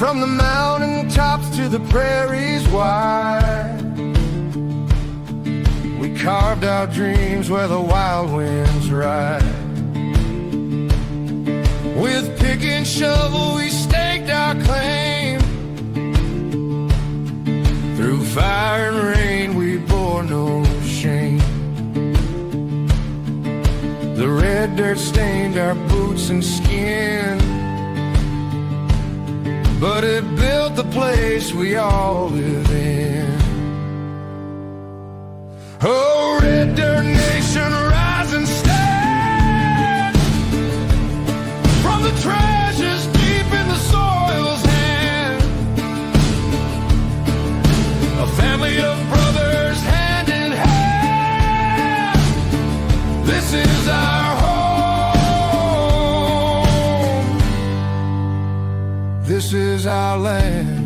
From the mountain tops to the prairies wide, we carved our dreams where the wild winds ride. With pick and shovel we staked our claim. Through fire and rain we bore no shame. The red dirt stained our boots and skin, but it built the place we all live in. Oh, red dirt nation, rise and stand from the treasures deep in the soil's hand. A family of brothers hand in hand. This is our home. This is our land.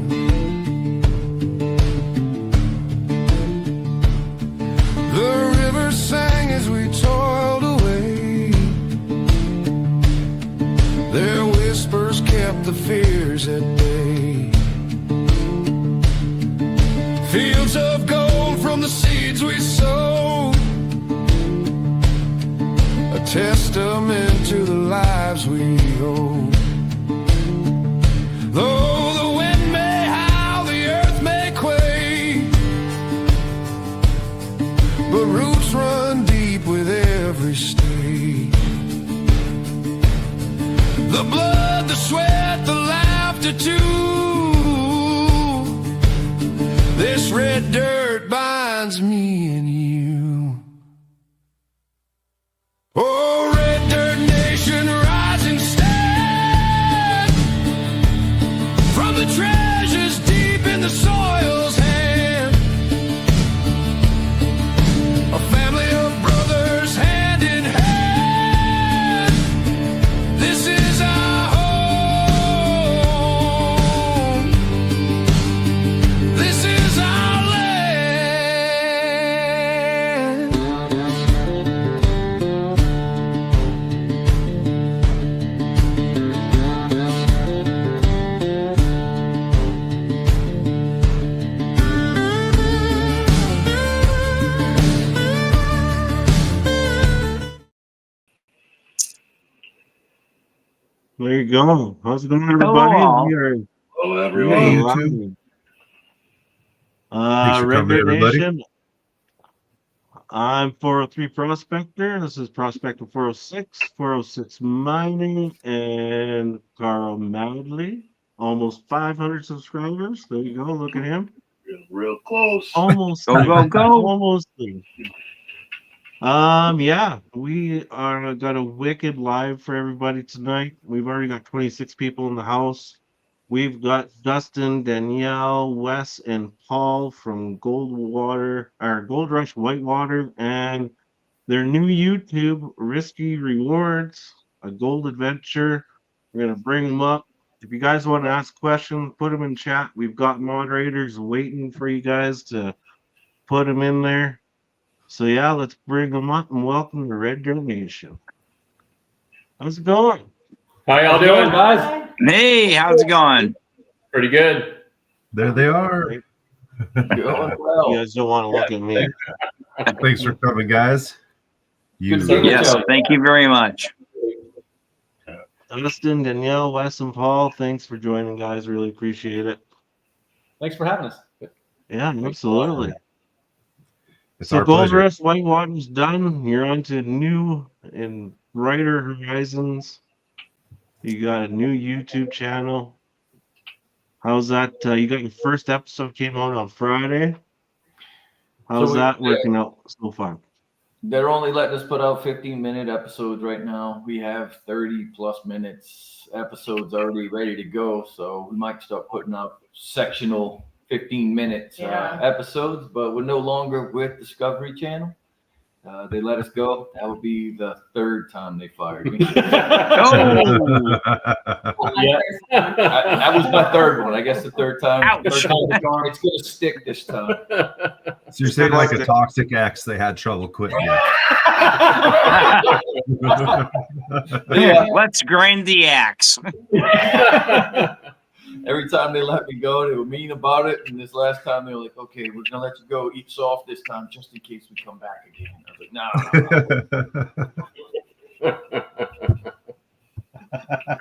The river sang as we toiled away. Their whispers kept the fears at bay. Fields of gold from the seeds we sowed, a testament to the lives we owed. Though the wind may howl, the earth may quake, but roots run deep with every stake. The blood, the sweat, the laughter too. This red dirt binds me and you. Oh, red dirt nation, rise and stand from the treasures deep in the soil's hand. A family of brothers hand in hand. This is our home. This is our land. There you go. How's it going, everybody? Hello. Hello, everyone. YouTube. Thanks for Red coming, Dirt everybody. Nation. I'm 403 Prospector. This is Prospector 406, 406 Mining, and Carl Madley. Almost 500 subscribers. There you go. Look at him. Real close. Almost. Go, go, go. Almost there. Yeah, we are got a wicked live for everybody tonight. We've already got 26 people in the house. We've got Dustin, Danielle, Wes, and Paul from Gold Rush Whitewater, and their new YouTube, Risky Rewards, a gold adventure. We're gonna bring them up. If you guys want to ask questions, put them in chat. We've got moderators waiting for you guys to put them in there. So yeah, let's bring them up and welcome to Red Dirt Nation. How's it going? How y'all doing, guys? Hey, how's it going? Pretty good. There they are. You guys don't want to look at me. Thanks for coming, guys. Good to see you. Yes, thank you very much. Dustin, Danielle, Wes, and Paul, thanks for joining, guys. Really appreciate it. Thanks for having us. Yeah, absolutely. It's So our Gold pleasure. Rush Whitewater's done. You're on to new and brighter horizons. You got a new YouTube channel. How's that? You got your first episode came out on Friday. How's that working out so far? They're only letting us put out 15-minute episodes right now. We have 30+ minutes episodes already ready to go, so we might start putting out sectional 15-minute episodes, but we're no longer with Discovery Channel. They let us go. That would be the third time they fired me. Oh, Yeah. That was my third one. I guess the third time. Ouch. Third time's gone. It's gonna stick this time. So you're saying like a toxic ex, they had trouble quitting you. Yeah. let's grind the axe. Every time they let me go, they were mean about it. And this last time, they were like, "Okay, we're gonna let you go. Eat soft this time, just in case we come back again." I was like, "No."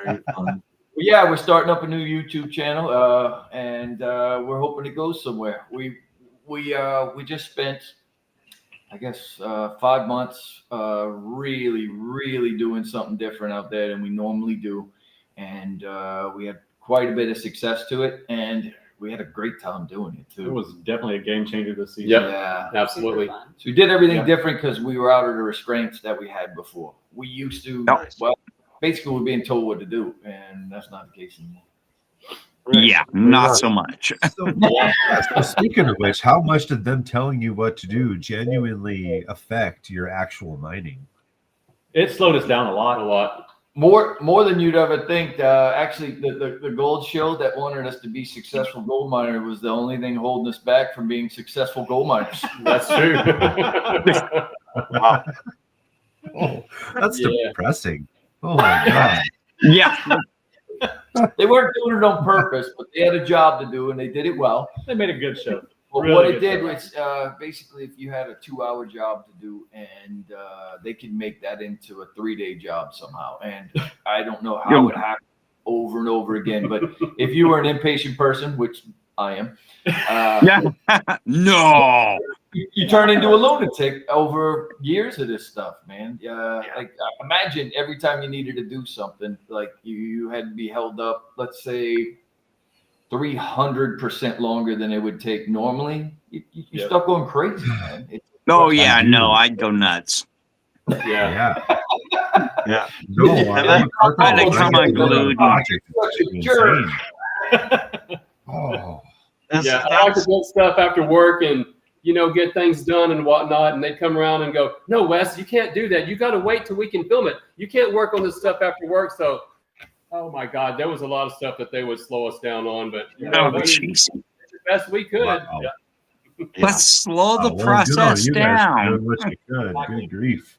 Very fun. Well, yeah, we're starting up a new YouTube channel, and we're hoping it goes somewhere. We just spent, I guess, 5 months really doing something different out there than we normally do, and we had quite a bit of success to it, and we had a great time doing it too. It was definitely a game changer this season. Yep. Yeah. Absolutely. So we did everything Yeah. different because we were out of the restraints that we had before. We used to, well, basically we're being told what to do, and that's not the case anymore. Yeah, not so much. So speaking of which, how much did them telling you what to do genuinely affect your actual mining? It slowed us down a A lot. lot. More than you'd ever think. Actually, the gold show that wanted us to be successful gold miner was the only thing holding us back from being successful gold miners. That's true. Wow. Oh, that's Yeah. depressing. Oh my god. Yeah. They weren't doing it on purpose, but they had a job to do, and they did it well. They made a good show. But Really what it good did show. was basically if you had a 2-hour job to do, and they could make that into a 3-day job somehow. And I don't know how it happened over and over again. But if you were an impatient person, which I am, No. you turn into a lunatic over years of this stuff, man. Like imagine every time you needed to do something, like you had to be held up, let's say 300% longer than it would take normally. You Yep. start going crazy, man. Oh yeah, I do. no, I'd go nuts. Yeah. Yeah. No, I'm I'd like come unglued. insane. Oh. Yeah. I like to build stuff after work and, get things done and whatnot. And they come around and go, "No, Wes, you can't do that. You got to wait till we can film it. You can't work on this stuff after work." So, oh my God, there was a lot of stuff that they would slow us down on, but Oh, we did jeez. the best we could. Wow. Let's slow the Oh, well, good on process you guys for down. doing what you could. Good grief.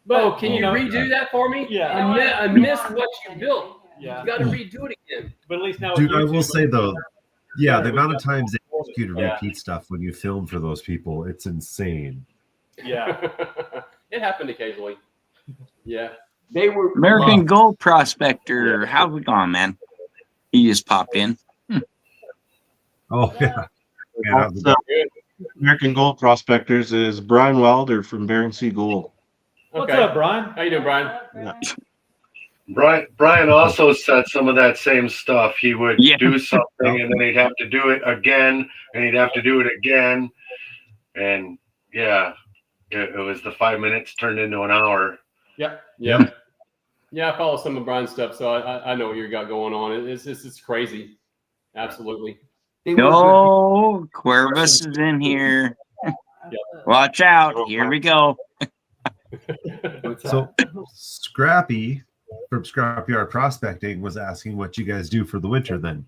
Oh, can you Oh, redo that for me? Yeah. I missed what you built. Yeah. You got to redo it again. But at least now, Dude, with I will YouTube, say though, yeah, the Yeah, amount of times they ask you to Yeah. repeat stuff when you film for those people, it's insane. yeah, It happened occasionally. Yeah. They were American Gold Prospector. How's it going, man? He just popped in. Oh yeah. Yeah, So, American Gold Prospectors is Brian Wilder from Bering Sea Gold. What's Okay. up, Brian? How you doing, Brian? Brian also said some of that same stuff. He would Yeah. do something and then he'd have to do it again and he'd have to do it again. And yeah, it was the 5 minutes turned into an hour. Yeah. Yeah. Yeah, I follow some of Brian's stuff, so I know what you got going on. It's crazy. Absolutely. No, Cuervas is in here. Watch out. Here we go. So Scrappy from Scrapyard Prospecting was asking what you guys do for the winter then.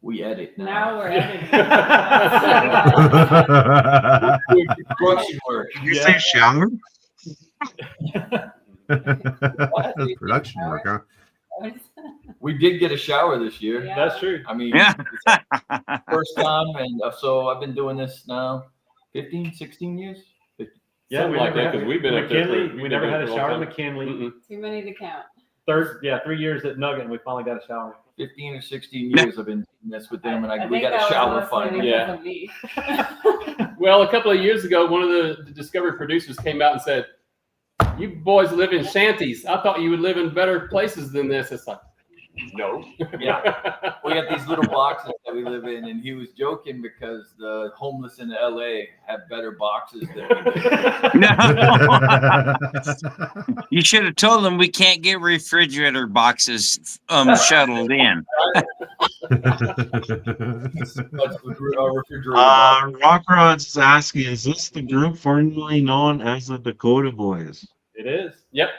we edit Now we're construction work. Did you say shower? That's production work, huh? We did get a shower this year. Yeah. That's true. I mean, Yeah. it's first time, and so I've been doing this now 15, 16 years. Yeah, Something like that, had- 'cause we've been up there for- McKinley. we've We been never up had a there for a shower long at time. McKinley. Mm-mm. Too many to count. 3 years at Nugget, and we finally got a shower. 15 or 16 years I've been doing this with them, and we think got a that shower was finally. mostly because of me. Well, a couple of years ago, one of the Discovery producers came out and said, "You boys live in shanties. I thought you would live in better places than this." It's like, no. Yeah. We got these little boxes that we live in, and he was joking because the homeless in LA have better boxes than we do. No. You should have told them we can't get refrigerator boxes shuttled in. That's our refrigerator box. Rock Rod's is asking, is this the group formerly known as the Dakota Boys? It is. Yep.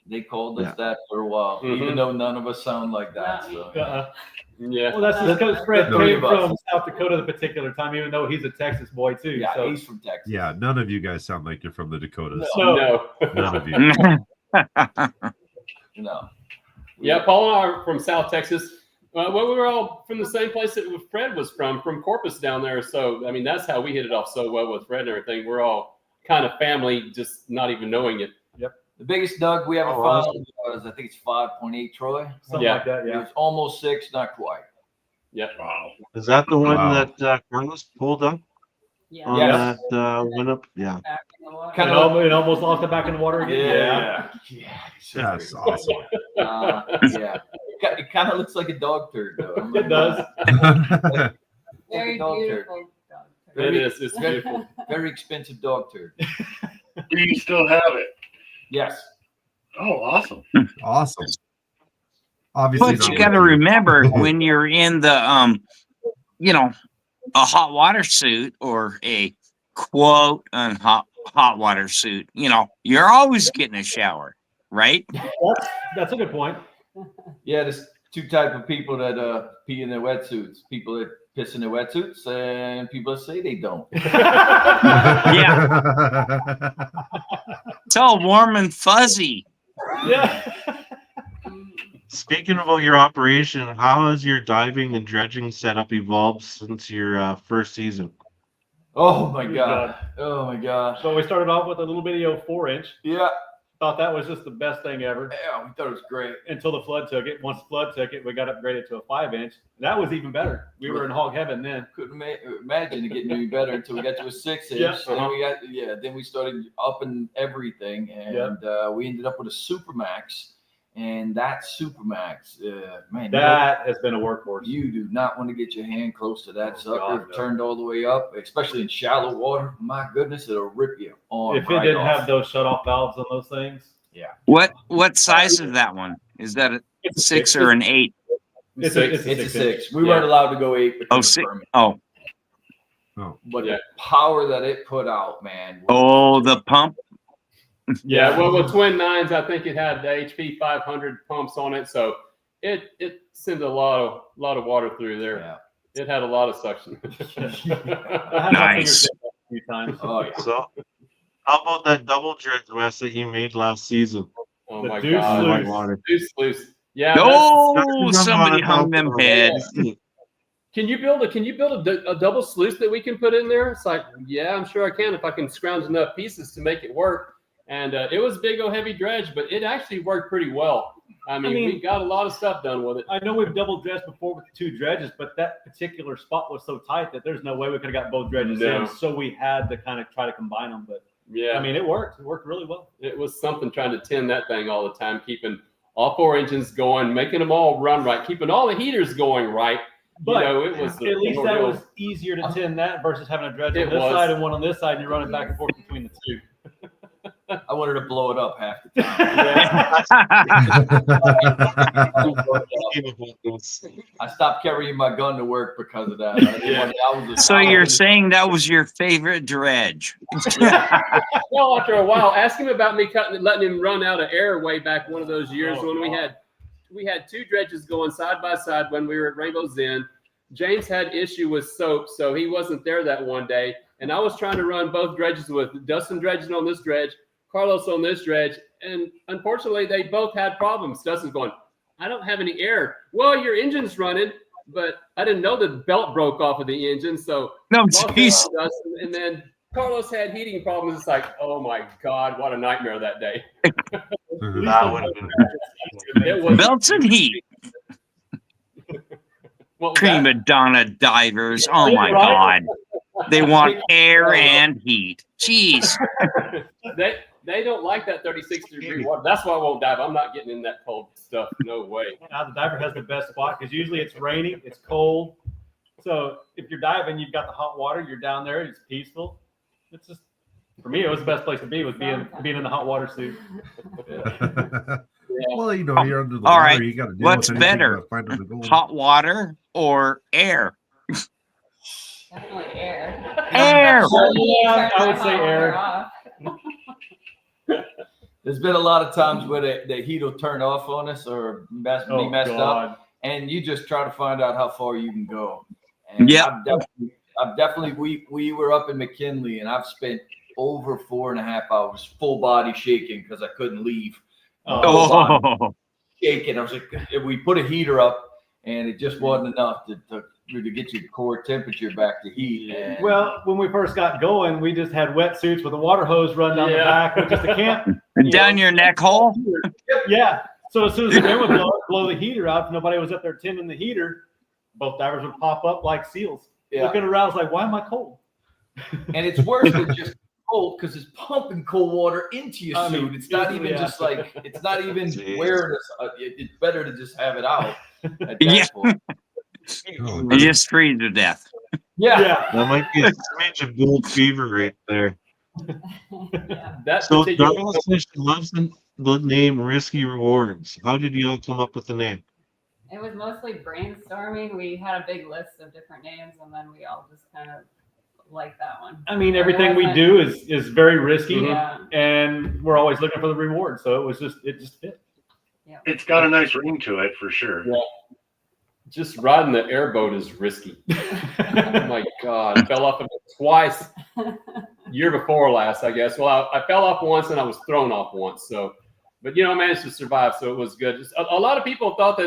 They called us Yeah. that for a while, Mhm. even though none of us sound like that. So. Yeah. Well, that's just because Fred No. came from South Dakota at the particular time, even though he's a Texas boy too. Yeah, so he's from Texas. Yeah, none of you guys sound like you're from the Dakotas. No. No. None of you. No. Yeah, Paul and I are from South Texas. Well, we were all from the same place that Fred was from Corpus down there. So, I mean, that's how we hit it off so well with Fred and everything. We're all kind of family, just not even knowing it. Yep. The biggest dug we ever found was, I think it's 5.8, Troy. Something like that, yeah. It was almost 6, not quite. Yep. Wow. Is that the one that Carlos pulled up Yeah. on Yes. that went up? Yeah. Back in the water. Kind of it almost lost it back in the water again. Yeah. That's awesome. Yeah. It kind of looks like a dog turd, though. It does. Very dog turd. beautiful dog. It is. It's beautiful. Very expensive dog turd. Do you still have it? Yes. Oh, awesome. Awesome. Obviously, But you got to remember when you're in the you know, a hot water suit or a quote hot water suit, you know, you're always getting a shower, right? That's a good point. Yeah, there's two type of people that pee in their wetsuits. People that piss in their wetsuits and people that say they don't. Yeah. It's all warm and fuzzy. Yeah. Speaking about your operation, how has your diving and dredging setup evolved since your first season? Oh my god. Oh my gosh. So we started off with a little bitty 4-inch. Yeah. Thought that was just the best thing ever Yeah, we thought it was great. until the flood took it. Once the flood took it, we got upgraded to a 5-inch. That was even better. We were in hog heaven then. Couldn't imagine it getting any better until we got to a 6-inch. Yeah. Then we started upping everything, and we ended up with a Supermax. And that Supermax, man, That has been a workhorse. you do not want to get your hand close to that sucker God, no. turned all the way up, especially in shallow water. My goodness, it'll rip you on. If it didn't have those shut-off valves on those things. What size is that one? Is that a 6 or an 8? It's It's a a 6-inch. 6. We weren't allowed to go 8 because Oh, of 6. permit. Oh, But the power that it put out, man. oh, the pump. Yeah, well, with Twin 9s, I think it had the HP 500 pumps on it, so it sent a lot of water through there. Yeah. It had a lot of suction. I had my Nice. fingers in a few times. Oh yeah. So, how about that double dredge, Wes, that you made last season? Oh The my Deuce god. Sluice. Water. Deuce sluice. Yeah. Oh, somebody hung them heads. Can you build a double sluice that we can put in there? It's like, yeah, I'm sure I can if I can scrounge enough pieces to make it work. And it was big old heavy dredge, but it actually worked pretty well. I mean, we got a lot of stuff done with it. I know we've double dredged before with 2 dredges, but that particular spot was so tight that there's no way we could have got both dredges in. So we had to kind of try to combine them. But Yeah, I mean, it worked. It worked really well. it was something trying to tend that thing all the time, keeping all 4 engines going, making them all run right, keeping all the heaters going right. But it was at least that was easier to tend that versus having a dredge It on this was. side and one on this side, and you're running back and forth between the two. I wanted to blow it up half the time. I stopped carrying my gun to work because of that. So you're saying that was your favorite dredge? Well, after a while, ask him about me letting him run out of air way back one of those years when we had 2 dredges going side by side when we were at Rainbow's End. James had issue with soap, so he wasn't there that one day. And I was trying to run both dredges with Dustin dredging on this dredge, Carlos on this dredge. And unfortunately, they both had problems. Dustin's going, I don't have any air. Well, your engine's running, but I didn't know the belt broke off of the engine. So No, lost jeez. Dustin, and then Carlos had heating problems. It's like, oh my God, what a nightmare that day. That would have been It was Belts and heat. what was that? Prima donna divers. Oh my God. They want air and heat. Jeez. They don't like that 36-degree water. That's why I won't dive. I'm not getting in that cold stuff. No way. Now the diver has the best spot because usually it's raining, it's cold. So if you're diving, you've got the hot water. You're down there. It's peaceful. It's just for me, it was the best place to be. Was being in the hot water suit. Well, you know, you're under the All water. right. You got to do What's better? Hot water or air? Definitely air. Air. Yeah, I would say air. Off. There's been a lot of times where the heat will turn off on us or be messed up, and you just try to find out how far you can go. And Yeah. I've definitely we were up in McKinley, and I've spent over 4.5 hours full body shaking because I couldn't leave. Oh. Shaking. I was like, if we put a heater up, and it just wasn't enough to get your core temperature back to heat. And Well, when we first got going, we just had wetsuits with a water hose run down the back with just a camp. Down your neck hole. Yeah. So as soon as the wind would blow the heater out, if nobody was up there tending the heater, both divers would pop up like seals. Yeah. Looking around, like, why am I cold? And it's worse than just cold because it's pumping cold water into your I suit. mean, It's not easily, even yeah. just like, it's not even Jeez. wearing it's better to just have it out at that Yeah. point. Oh, You just freeze to death. Yeah. Yeah. that might be a smidge of gold fever right there. Yeah. That So particular Douglas Fish loves the name Risky Rewards. How did you all come up with the name? It was mostly brainstorming. We had a big list of different names, and then we all just kind of liked that one. I mean, everything we wasn't- do is very risky, Yeah. and we're always looking for the reward. So it just fit. It's got a nice ring to it for sure. Yeah. Just riding the airboat is risky. Oh my God. I fell off of it twice. Year before last, I guess. Well, I fell off once and I was thrown off once. So, but I managed to survive. So it was good. Just, a lot of people thought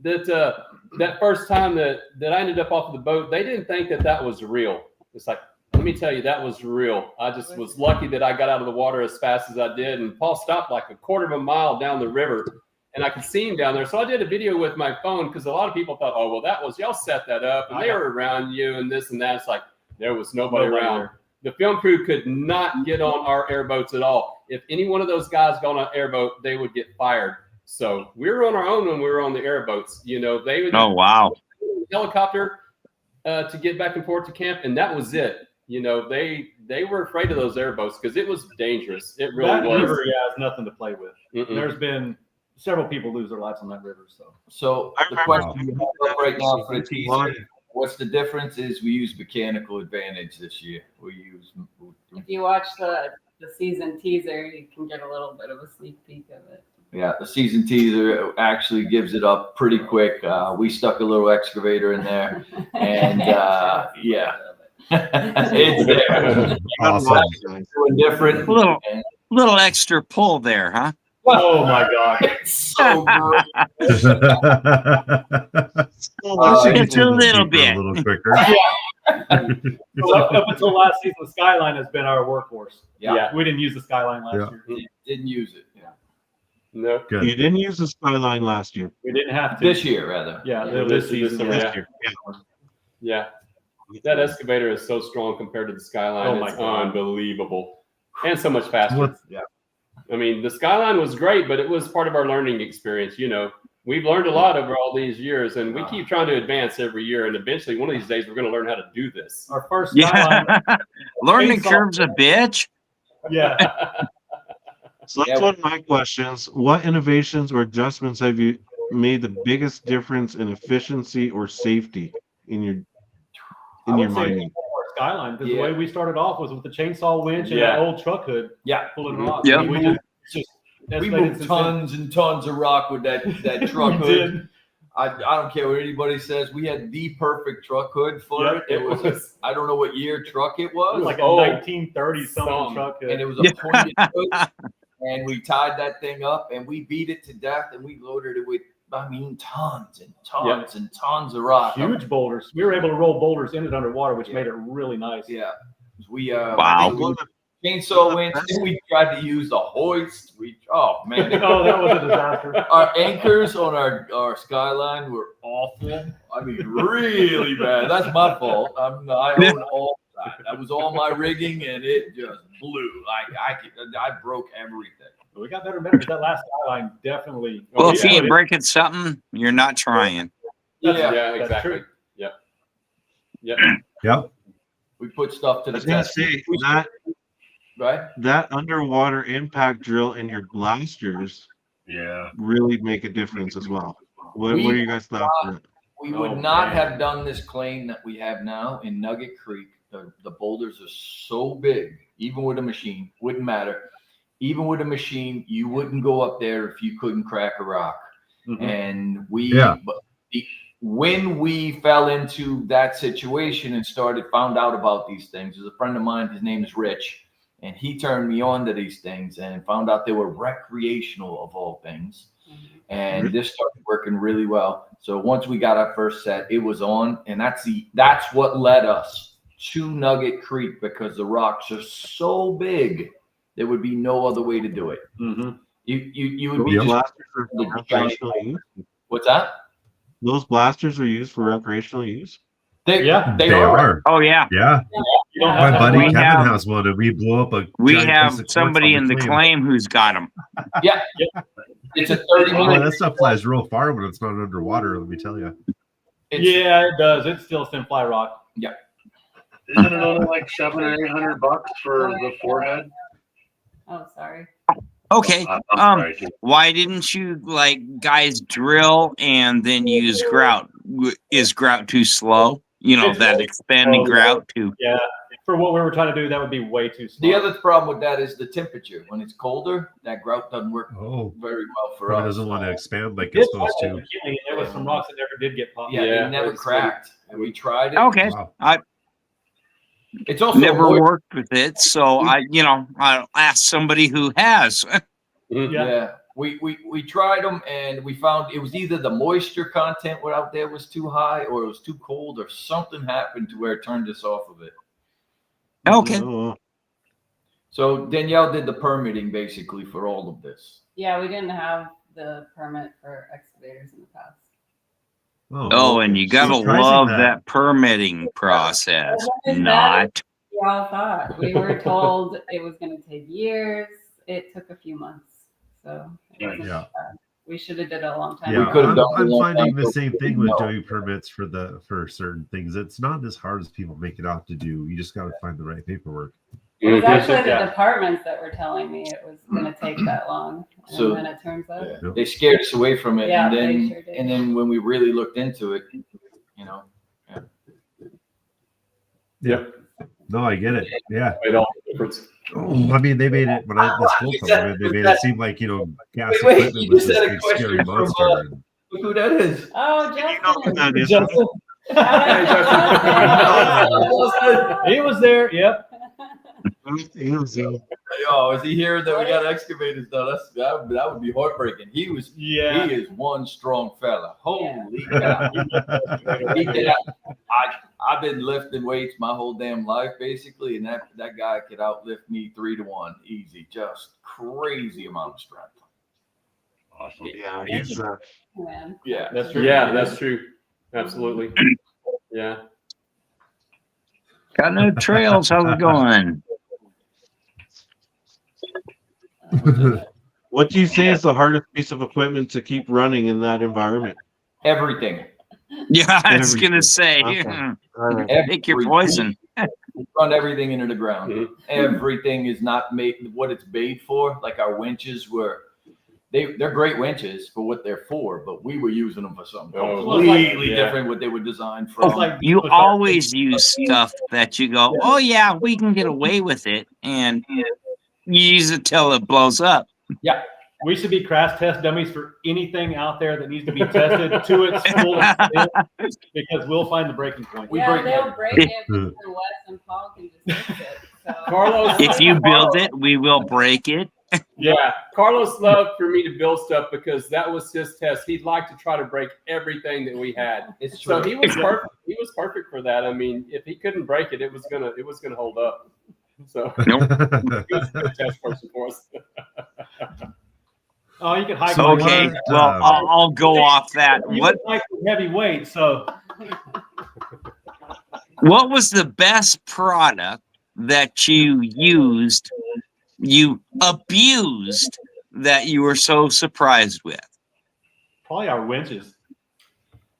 that first time that I ended up off of the boat, they didn't think that was real. It's like, let me tell you, that was real. I just was lucky that I got out of the water as fast as I did. And Paul stopped like a quarter of a mile down the river. And I could see him down there. So I did a video with my phone because a lot of people thought, oh, well, that was, y'all set that up and they were around you and this and that. It's like, there was nobody around. there. The film crew could not get on our airboats at all. If any one of those guys got on an airboat, they would get fired. So we were on our own when we were on the airboats. They would Oh, wow. helicopter to get back and forth to camp. And that was it. They were afraid of those airboats because it was dangerous. It really That was. river, has nothing to play with. Mm-mm. There's been several people lose their lives on that river. So I the remember question we have up right now for the teaser, Water. what's the difference is we use mechanical advantage this year. If you watch the season teaser, you can get a little bit of a sneak peek of it. Yeah, the season teaser actually gives it up pretty quick. We stuck a little excavator in there, and yeah, it's there. Awesome. Doing different. Little- And Little extra pull there, huh? Oh my God. it's so good. It's a little bit. A little quicker. So up until last season, the Skyline has been our workhorse. Yeah. We didn't use the Skyline last Yeah. year. Didn't use it. Yeah. No, Good. You didn't use the Skyline last year. We didn't have to. This year, rather. Yeah, Yeah. this This season. summer, yeah. Last year. Yeah. yeah. That excavator is so strong compared to the Skyline. Oh my It's God. unbelievable. And so much faster. What- I mean, the Skyline was great, but it was part of our learning experience. We've learned a lot over all these years, and we keep trying to advance every year. And eventually, one of these days, we're going to learn how to do this. Our first Yeah. Skyline. Learning Chainsaw. curve's a bitch. Yeah. So that's one of my questions. What innovations or adjustments have you made the biggest difference in efficiency or safety in your I would say mining? our Skyline, because Yeah. the way we started off was with the chainsaw winch and Yeah. that old truck hood Yeah. pulling Mhm. rocks. Yeah. We We escalated moved since tons and tons of rock with that then. truck We hood. did. I don't care what anybody says. We had the perfect truck hood for Yeah, it. It was I don't know what year truck it It was was, like a Oh, 1930 something some. truck hood. and it was a pointed hood. And we tied that thing up and we beat it to death and we loaded it with, tons and tons and tons of rock. Huge boulders. We were able to roll boulders in it underwater, which Yeah. made it really nice. Yeah. We Wow. chainsaw winch. Then we tried to use the hoist. Oh man. Oh, that was a disaster. Our anchors on our Skyline were awful. I mean, really bad. That's my fault. I own all that. That was all my rigging, and it just blew. I broke everything. We got better and better, but that last Skyline definitely. Well, if you yeah, ain't breaking something, you're not trying. That's- Yeah. Yeah, that's exactly. true. Yep. Yep. We put stuff to I the was gonna test. say Right? that underwater impact drill in your blasters Yeah. really make a difference as well. What are you guys thoughts on it? We Oh, would not man. have done this claim that we have now in Nugget Creek. The boulders are so big, even with a machine, wouldn't matter. Even with a machine, you wouldn't go up there if you couldn't crack a rock. Mhm. And Yeah. when we fell into that situation and found out about these things, there's a friend of mine, his name is Rich, And he turned me on to these things and found out they were recreational of all things. And this started working really well. So once we got our first set, it was on, and that's what led us to Nugget Creek, because the rocks are so big, there would be no other way to do it. You would be Those just blasters are for recreational use. what's that? Those blasters are used for recreational use. They They are. are. Oh yeah, Yeah. You don't My have to buddy We Kevin have- has one, and we blew up a. we giant have piece of quartz somebody on in the claim who's got them. Yeah. It's a 30 Oh, minute. that stuff flies real far when it's not underwater. Let me tell you. Yeah, it does. It's still thin fly rock. Isn't it only like $700 or $800 for the forehead? Oh, sorry. Okay. I'm sorry. Why didn't you guys drill and then use grout? Is grout too slow? You know, It's that way expanding slow. grout too. Yeah, for what we were trying to do, that would be way too slow. The other problem with that is the temperature. When it's colder, that grout doesn't work Oh, very well for probably us. doesn't want to expand like This it's supposed one, to. at the beginning, there was some rocks that never did get popped. Yeah, Yeah, it never it's cracked. And we tried it. Okay. Wow. It's also Never moist. worked with it, so I'll ask somebody who has. Yeah. We tried them, and we found it was either the moisture content out there was too high, or it was too cold, or something happened to where it turned us off of it. Okay. Oh, So Danielle did the permitting basically for all of this. Yeah, we didn't have the permit for excavators in the past. Oh, and you gotta Surprising love that. that permitting process. Not. We all thought. We were told it was going to take years. It took a few months. So it wasn't Yeah. bad. We should have did it a long time Yeah, We could have ago. done it a I'm long finding time the ago. same thing with No. doing permits for certain things. It's not as hard as people make it out to do. You just got to find the right paperwork. It was actually the Yeah. departments that were telling me it was going to take that long. And So- then it turns out. Yeah. They scared us away from it, Yeah, and they then sure did. and then when we really looked into it, No, I get it. Yeah. Made all the difference. I mean, they made it when I this whole time. They made it seem like gas Wait, equipment you was just this had a big question scary from, monster. look who that is. Oh, you know what Justin. that is? Justin. He was there. Yep. Oh, is he here that we got excavators done? That would be heartbreaking. He is one strong fella. Holy cow. He did- I've been lifting weights my whole damn life, basically, and that guy could outlift me 3-1 easy. Just crazy amount of strength. Awesome. Yeah, he's Man. Yeah, That's true. Yeah, that's true. Absolutely. Yeah. Got no trails. How's it going? What do you say is the hardest piece of equipment to keep running in that environment? everything. Yeah, I was Everything. gonna say. Okay. All right. Pick your poison. We run everything into the ground. Mhm. Everything is not made what it's made for. Like our winches they're great winches for what they're for, but we were using them for something Oh, completely yeah. different what they were designed It's from. like You always use stuff that you go, oh yeah, we can get away with it, and you use it till it blows up. we should be crash test dummies for anything out there that needs to be tested to its full extent, because we'll find the breaking point. We Yeah, break they'll it. break it before Wes and Paul can just fix it. So. Carlos. If you build it, we will break it. Yeah, Carlos loved for me to build stuff because that was his test. He'd like to try to break everything that we had. It's true. So he was perfect. He was perfect for that. I mean, if he couldn't break it, it was gonna hold up. So he was a good test person for us. Oh, you can hike. So with Okay, what, well, I'll go off that. You What can hike with heavy weight, so What was the best product that you used, you abused, that you were so surprised with? probably our winches.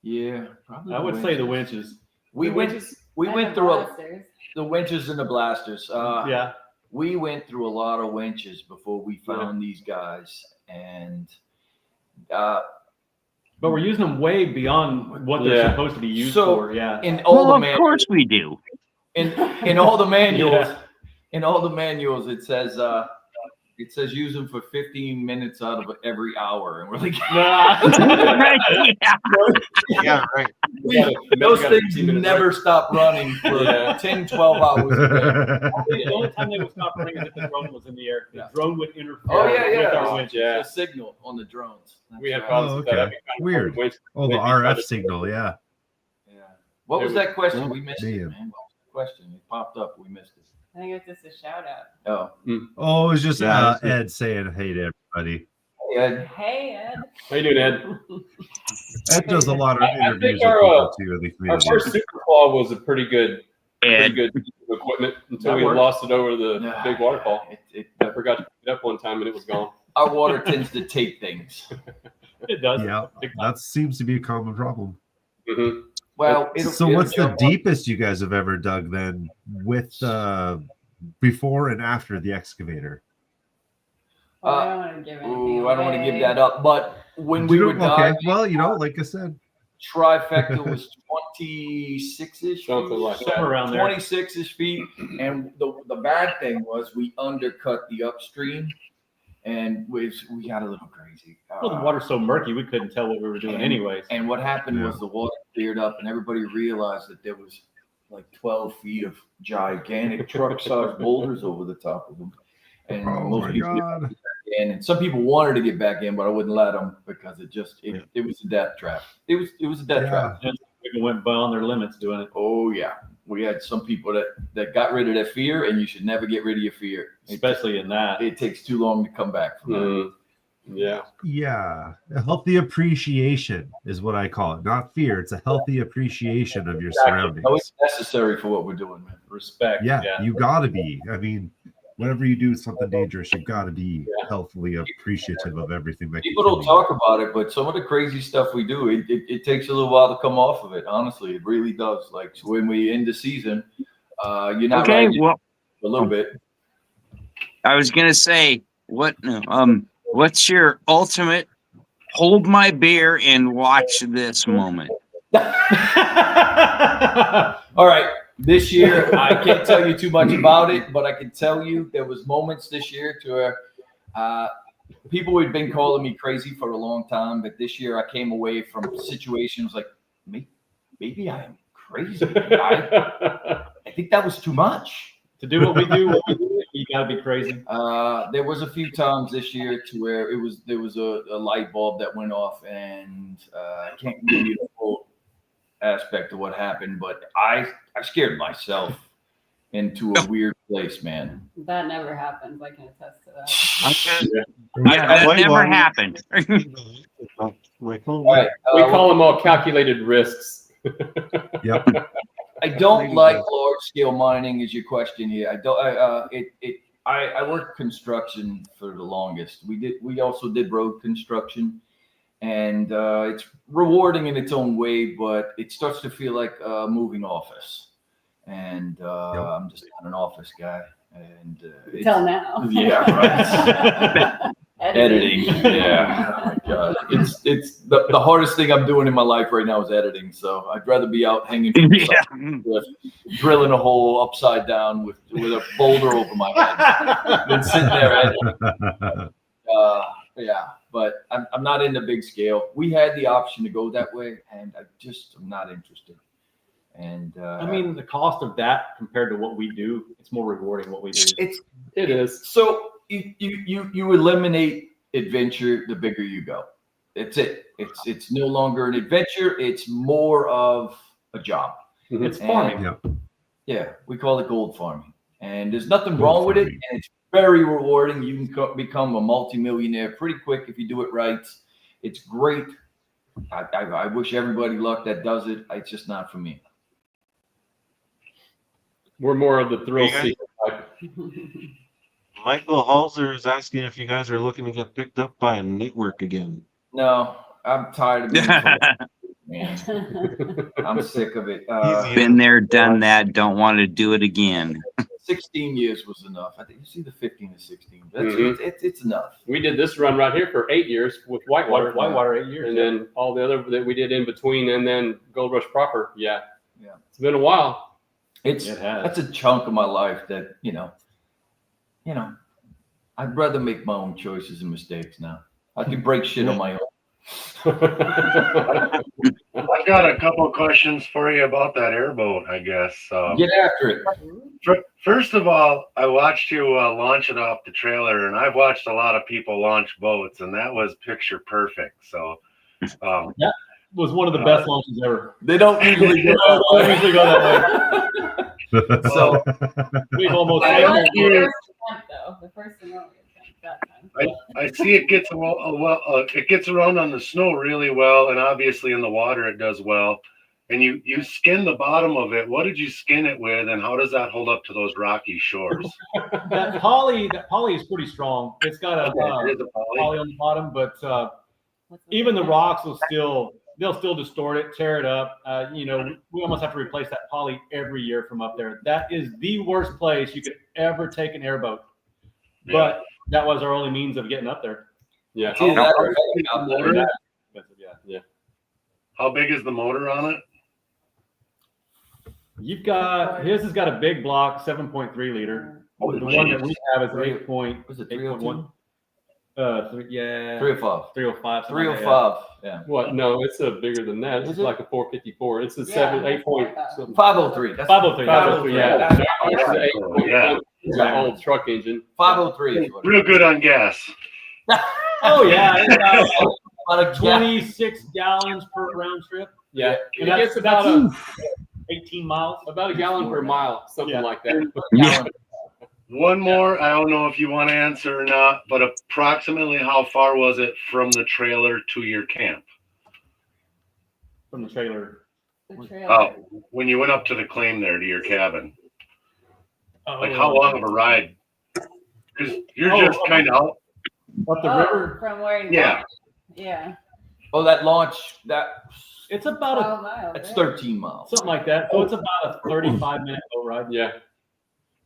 Yeah, probably I would say the winches. We The went winches. we And went the through blasters. the winches and the blasters. Yeah. We went through a lot of winches before we found these guys, and But we're using them way beyond what they're Yeah. supposed to be used So- for. Yeah. in all Well, the of manuals, course we do. in all the manuals, Yeah. in all the manuals, it says It says use them for 15 minutes out of every hour, and we're like, Yeah. Yeah, right. those gotta things 15 minutes never stop running for Yeah. 10, 12 hours a day. The only time they would stop running is if the drone was in the air. The Yeah. drone would interfere Oh, yeah, with yeah. our winch. Yeah. The signal on the drones. We had That's problems Oh, with that. okay. I'd be kind of Weird. winch- Oh, the winch RF trying to- signal, yeah. Yeah. What was that question? We missed it, Man. man. What was the question? It popped up. We missed it. I think it's just a shout out. Oh. Oh, it was just Yeah, it's- Ed saying hey to everybody. Yeah. Hey, Ed. How you doing, Ed? Ed does a lot of I think interviews with our, people too in the Our community. first Super Claw was a pretty good Ed. equipment until That we worked. lost it over the Yeah. big waterfall. It, I forgot to pick it up one time and it was gone. our water tends to take things. It does. Yeah, that seems to be a common problem. Hmm. Well, So what's the deepest you guys have ever dug then with before and after the excavator? Well, I don't want to give anything Ooh, I don't want to give away. that up. But when we were okay, diving, well, like I said, trifecta was 26-ish, Something like that. Somewhere around there. 26-ish feet. And the bad thing was we undercut the upstream, and we got a little crazy. Well, the water's so murky, we couldn't tell what we were doing anyways. And what happened Yeah. was the water cleared up, and everybody realized that there was like 12 feet of gigantic truck-sized boulders over the top of them. And oh most my people god. didn't get back in, and some people wanted to get back in, but I wouldn't let them because it was a death trap. It was a death trap. People went beyond their limits doing it. Oh yeah, we had some people that got rid of their fear, and you should never get rid of your fear. Especially in that. It takes too long to come back from that. Mm. Yeah. Yeah, a healthy appreciation is what I call it. Not fear; it's a healthy appreciation of your surroundings. No, it's necessary for what we're doing, man. Respect. Yeah, you gotta be. I mean, whenever you do something dangerous, you gotta be healthily appreciative of everything that People you don't talk about it, but some of the crazy stuff we do, it takes a little while to come off of it. Honestly, it really does. Like when we end the season, you're not Okay, right well, a little bit. I was gonna say, what's your ultimate hold my beer and watch this moment? All right. This year, I can't tell you too much about it, but I can tell you there was moments this year to where people had been calling me crazy for a long time, but this year I came away from situations like maybe I am crazy. I think that was too much. To do what we do, you gotta be crazy. There was a few times this year to where there was a light bulb that went off, and I can't give you the full aspect of what happened, but I scared myself into a weird place, man. That never happens. I can attest to that. That never happened. Michael, All right, We call them all calculated risks. Yep. I don't like large scale mining. Is your question here? I don't. I worked construction for the longest. We also did road construction, and it's rewarding in its own way, but it starts to feel like a moving office. And I'm just not an office guy. And Till now. Yeah, right. Editing. Yeah. Oh my God. It's the hardest thing I'm doing in my life right now is editing. So I'd rather be out hanging from the side with drilling a hole upside down with a boulder over my head than sitting there editing. Yeah, but I'm not into big scale. We had the option to go that way, and I just am not interested. And I mean, the cost of that compared to what we do, it's more rewarding what we do. It is. So you eliminate adventure the bigger you go. It's it. It's no longer an adventure. It's more of a job. It's farming. Yeah, we call it gold farming, and there's nothing wrong with it. And it's very rewarding. You can become a multimillionaire pretty quick if you do it right. It's great. I wish everybody luck that does it. It's just not for me. We're more of the thrill You guys- seeker type. Michael Halser is asking if you guys are looking to get picked up by a network again. No, I'm tired of being told, man. I'm sick of it. Been there, done that. Don't want to do it again. 16 years was enough. I think it's either 15 or 16. That's Mhm. it's enough. We did this run right here for 8 years with Whitewater. Whitewater 8 years. And then all the other that we did in between, and then Gold Rush proper. Yeah. Yeah. It's been a while. It's It has. that's a chunk of my life that you know. I'd rather make my own choices and mistakes now. I can break shit on my own. I've got a couple of questions for you about that airboat, I guess. Get after it. First of all, I watched you launch it off the trailer, and I've watched a lot of people launch boats, and that was picture perfect. So, That was one of the best launches ever. They don't usually go Don't usually go that way. So We've almost That was the Yeah. first attempt, though. The first and only attempt that time. I see it gets it gets around on the snow really well, and obviously in the water it does well. And you skin the bottom of it. What did you skin it with, and how does that hold up to those rocky shores? That poly is pretty strong. It's got a It is a poly. poly on the bottom, but What's even the rocks will they'll still distort it, tear it up. We almost have to replace that poly every year from up there. That is the worst place you could ever take an airboat. Yeah. But that was our only means of getting up there. Yeah. Either that or Motor? Yeah. How big is the motor on it? His has got a big block, 7.3 liter. Oh, The one that geez. we have is 8.1. Was it 302? 305. 305. 305. 305. Yeah. What? No, it's bigger than that. Is It's it? like a 454. It's a Yeah, 8 point. that's Something. 503. That's 503. 503. Yeah. That's It's an 8 point. Yeah. It's an old truck engine. 503 is what it Real good on gas. Oh, yeah. It's about is. About a 26 gallons per round trip. Yeah. And It gets about a 18 miles. gallon per mile, something Yeah. like that. Yeah. One more. I don't know if you want to answer or not, but approximately how far was it from the trailer to your camp? From the trailer. The trailer. Oh, when you went up to the claim there to your cabin, like Oh, how long of a ride? Because you're Oh, just kind of out. Up the Oh, river. from where you Yeah. Yeah. Oh, that launch, It's about 12 miles. that's right? 13 miles. something like that. So it's about a 35-minute boat ride. Yeah.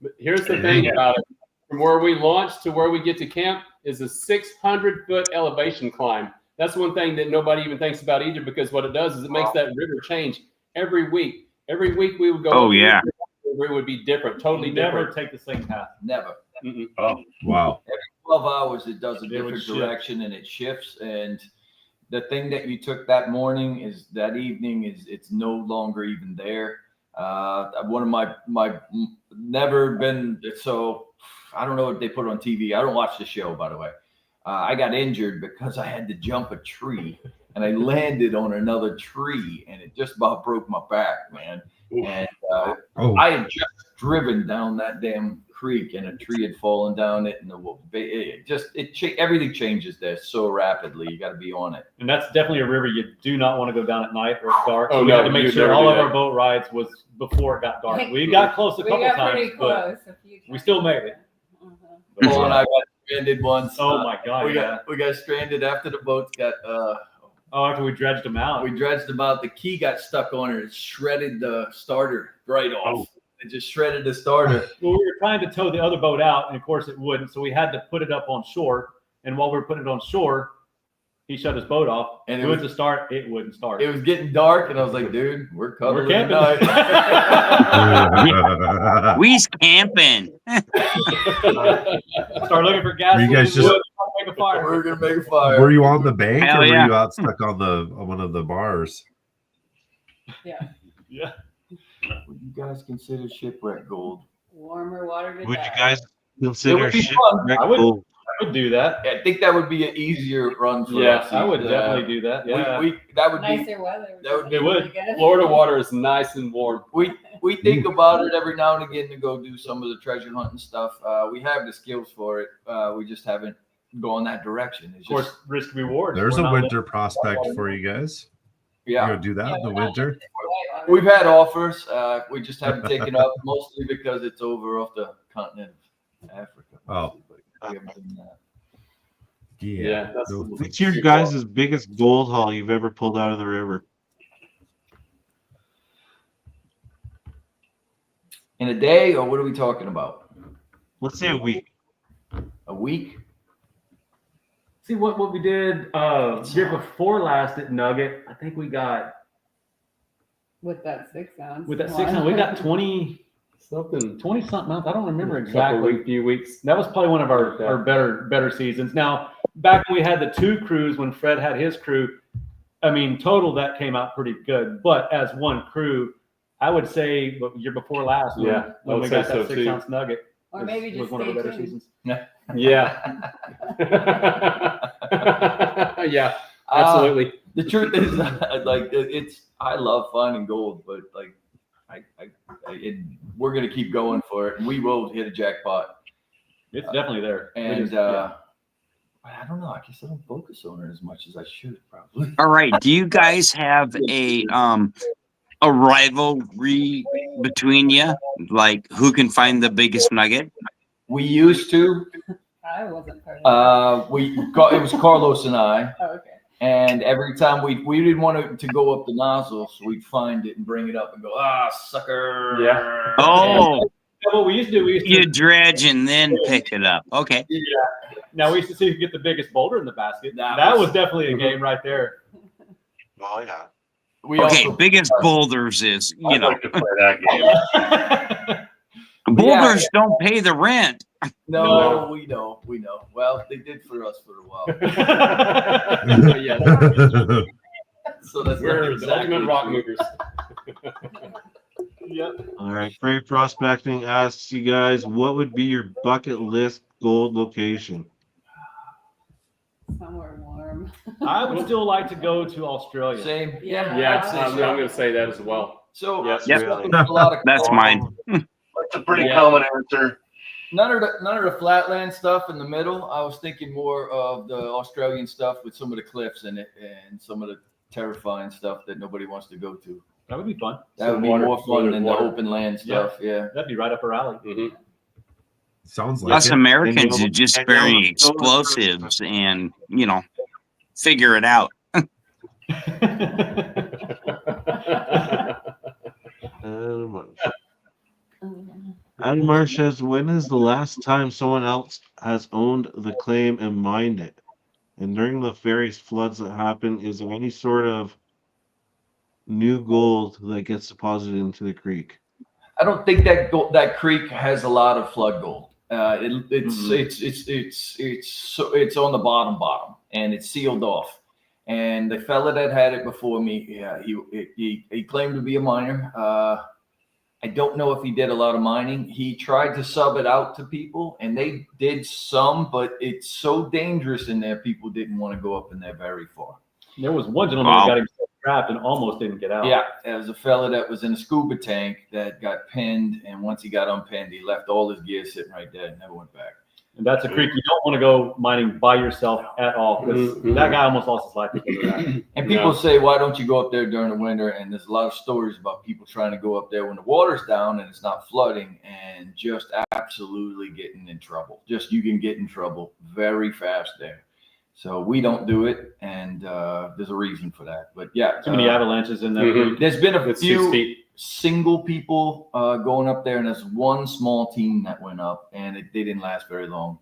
But here's the thing about it. From where we launch to where we get to camp is a 600-foot elevation climb. That's one thing that nobody even thinks about either, because what it does is it makes that river change every week. Every week we would go. Oh, up the yeah. river, it would be different, totally You never different. take the same path. Never. Mm-mm. Oh, Wow. 12 hours, it does a It would different shift. direction and it shifts. And the thing that you took that morning is that evening it's no longer even there. One of my never been, so I don't know what they put on TV. I don't watch the show, by the way. I got injured because I had to jump a tree and I landed on another tree and it just about broke my back, man. And Oh, I had just driven down that damn creek and a tree had fallen down it, and everything changes there so rapidly. You got to be on it. And that's definitely a river you do not want to go down at night or it's dark. Oh, So we no, had to make you'd sure never all do of that. our boat rides was before it got dark. We got close a We couple got times, pretty but close a few times. we still made it. Uh-huh. Paul and I got stranded once. Oh my God! we Yeah. got stranded after the boats got. After we dredged them out. We dredged them out. The key got stuck on it. It shredded the starter right off. It just shredded the starter. Well, we were trying to tow the other boat out, and of course it wouldn't. So we had to put it up on shore. And while we were putting it on shore, he shut his boat off. And And it went to start. It wouldn't start. It was getting dark, and I was like, "Dude, we're cuddling We're tonight." camping. We's camping. Start looking for gas. Were you guys just- make a fire. We're gonna make a fire. were you on the bank Hell or were yeah. you out stuck on one of the bars? Yeah. Would you guys consider shipwreck gold? Warmer water to Would you die. guys It consider would be shipwreck I would- gold? I would do that. I think that would be an easier run for Yeah, us. I would definitely do that. Yeah. That would be. Nicer weather. that would be- It would. really good. Florida water is nice and warm. We think about it every now and again to go do some of the treasure hunting stuff. We have the skills for it. We just haven't gone that direction. It's Of course, just, risk reward. There's We're a not winter prospect for you guys. You yeah. gonna do that in the winter? We've had offers. We just haven't taken up, mostly because it's over off the continent of Africa. Oh. But we haven't done that. Yeah, that's No. What's your guys' biggest gold haul you've ever pulled out of the river? In a day, or what are we talking about? Let's say a week. A week? See what we did year before last at Nugget. I think we got With that 6 ounce. with that one. 6 ounce, we got 20 something 20-something months. I don't remember Couple exactly. few weeks. That was probably one of our better seasons. Now, back when we had the 2 crews, when Fred had his crew, I mean, total that came out pretty good. But as one crew, I would say the year before last, when, Yeah, I when would we say got that so, 6-ounce nugget, Or maybe was just one of our stay better tuned. seasons. Yeah. Yeah, absolutely. The truth is, like, I love finding gold, but like, we're gonna keep going for it, and we will hit a jackpot. It's definitely there. And I don't know. I guess I don't focus on it as much as I should, probably. All right. Do you guys have a rivalry between you? Like who can find the biggest nugget? We used to. I wasn't part of It was Carlos and I. it. Oh, okay. And every time we didn't want it to go up the nozzle, so we'd find it and bring it up and go, sucker. Yeah. Oh, What we used to do, you dredge and then pick it up. Okay. Yeah. Now we used to see who could get the biggest boulder in the basket. That That was- was definitely a game right there. Oh yeah. We Okay, also, biggest boulders is, you I'd know, like to play that game. boulders don't pay the rent. no, we know. Well, they did for us for a while. Yeah, So that's we're not the exactly ultimate rock true. movers. Yep. All right. Freight Prospecting asks you guys, what would be your bucket list gold location? Somewhere warm. I would still like to go to Australia. Same. Yeah. Yeah, I'd say I'm so. going to say that as well. So Yes. Yep. Really? a lot of That's mine. That's a pretty Yeah. common answer. None of the flatland stuff in the middle. I was thinking more of the Australian stuff with some of the cliffs in it and some of the terrifying stuff that nobody wants to go to. That would be fun. That would be Water, more fun than the water. open land stuff. Yeah. That'd be right up our alley. Mhm. Sounds like Us it. Americans are just And you'll- very explosives and, you know, figure it out. Adam Marsh says, when is the last time someone else has owned the claim and mined it? And during the various floods that happen, is there any sort of new gold that gets deposited into the creek? I don't think that creek has a lot of flood gold. It's on the bottom, and it's sealed off. And the fella that had it before me, yeah, he claimed to be a miner. I don't know if he did a lot of mining. He tried to sub it out to people, and they did some, but it's so dangerous in there. People didn't want to go up in there very far. There was one gentleman Wow. who got himself trapped and almost didn't get out. Yeah, there was a fella that was in a scuba tank that got pinned, and once he got unpinned, he left all his gear sitting right there and never went back. And that's a creek you don't want to go mining by yourself at all. 'Cause Mhm. that guy almost lost his life because of that. And people No. say, why don't you go up there during the winter? And there's a lot of stories about people trying to go up there when the water's down and it's not flooding and just absolutely getting in trouble. Just you can get in trouble very fast there. So we don't do it, and there's a reason for that. But yeah, Too many avalanches in that Mhm. creek. there's been a It's 6 few feet. single people going up there, and there's one small team that went up, and they didn't last very long.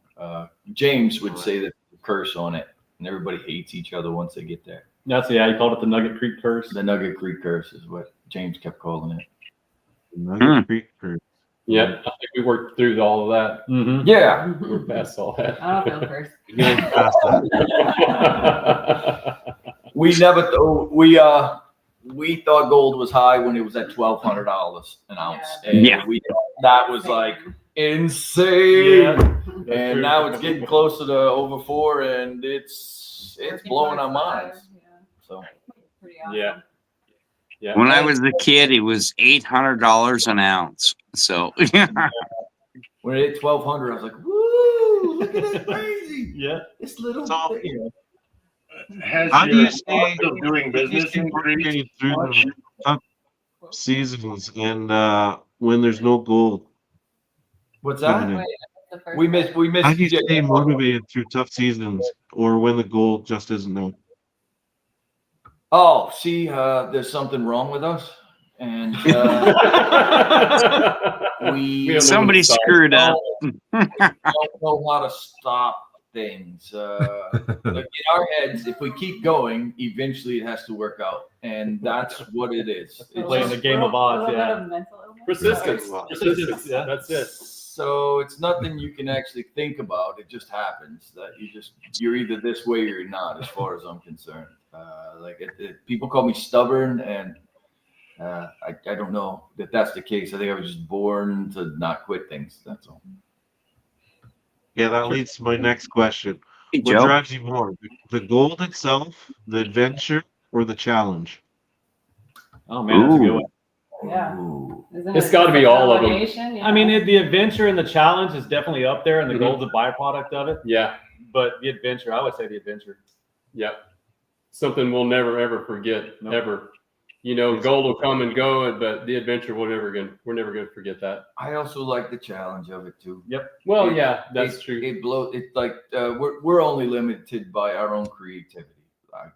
James would say that the curse on it, and everybody hates each other once they get there. That's he called it the Nugget Creek curse. The Nugget Creek curse is what James kept calling it. Nugget Creek curse. Yeah, I think we worked through all of that. Mm-hmm. Yeah, We're past all that. I'll go first. Getting past that. we never we thought gold was high when it was at $1,200 an ounce. Yeah. And Yeah. we thought that was like insane. That's And true. now it's getting closer to over 4, and it's Working blowing our towards minds. 5, yeah. So Pretty awesome. Yeah. Yeah. When I was a kid, it was $800 an ounce. So when it hit 1,200, I was like, "Woo! Look at that crazy! Yeah. This little So- thing." Has How do your you stay- cost of doing business Stay increased working through much? the tough seasons and when there's no gold? What's coming that? in? Wait, that's the first We one. missed. How do you Jay. stay motivated through tough seasons or when the gold just isn't there? Oh, see, there's something wrong with us, and we We don't know somebody when to stop. screwed up. don't know how to stop things. Like in our heads, if we keep going, eventually it has to work out, and that's what it is. It's Playing the game of A odds, little yeah. bit of mental Persistence. Well, Persistence. Yeah, that's it. So it's nothing you can actually think about. It just happens that you're either this way or you're not, as far as I'm concerned. People call me stubborn, and I don't know that that's the case. I think I was just born to not quit things. That's all. Yeah, that leads to my next question. Hey, What Joe. drives you more, the gold itself, the adventure, or the challenge? Oh man, that's a good Ooh. one. Yeah. Ooh. Isn't It's it gotta just be a all of them. combination? I mean, the adventure and the challenge is definitely up there, and the Mhm. gold's a byproduct of it. Yeah. But the adventure, I would say the adventure. Yep. Something we'll never ever forget. Nope. Ever. You know, gold will come and go, but the adventure we're never gonna forget that. I also like the challenge of it too. Well, It- yeah, that's it, true. It blows. It's like we're only limited by our own creativity.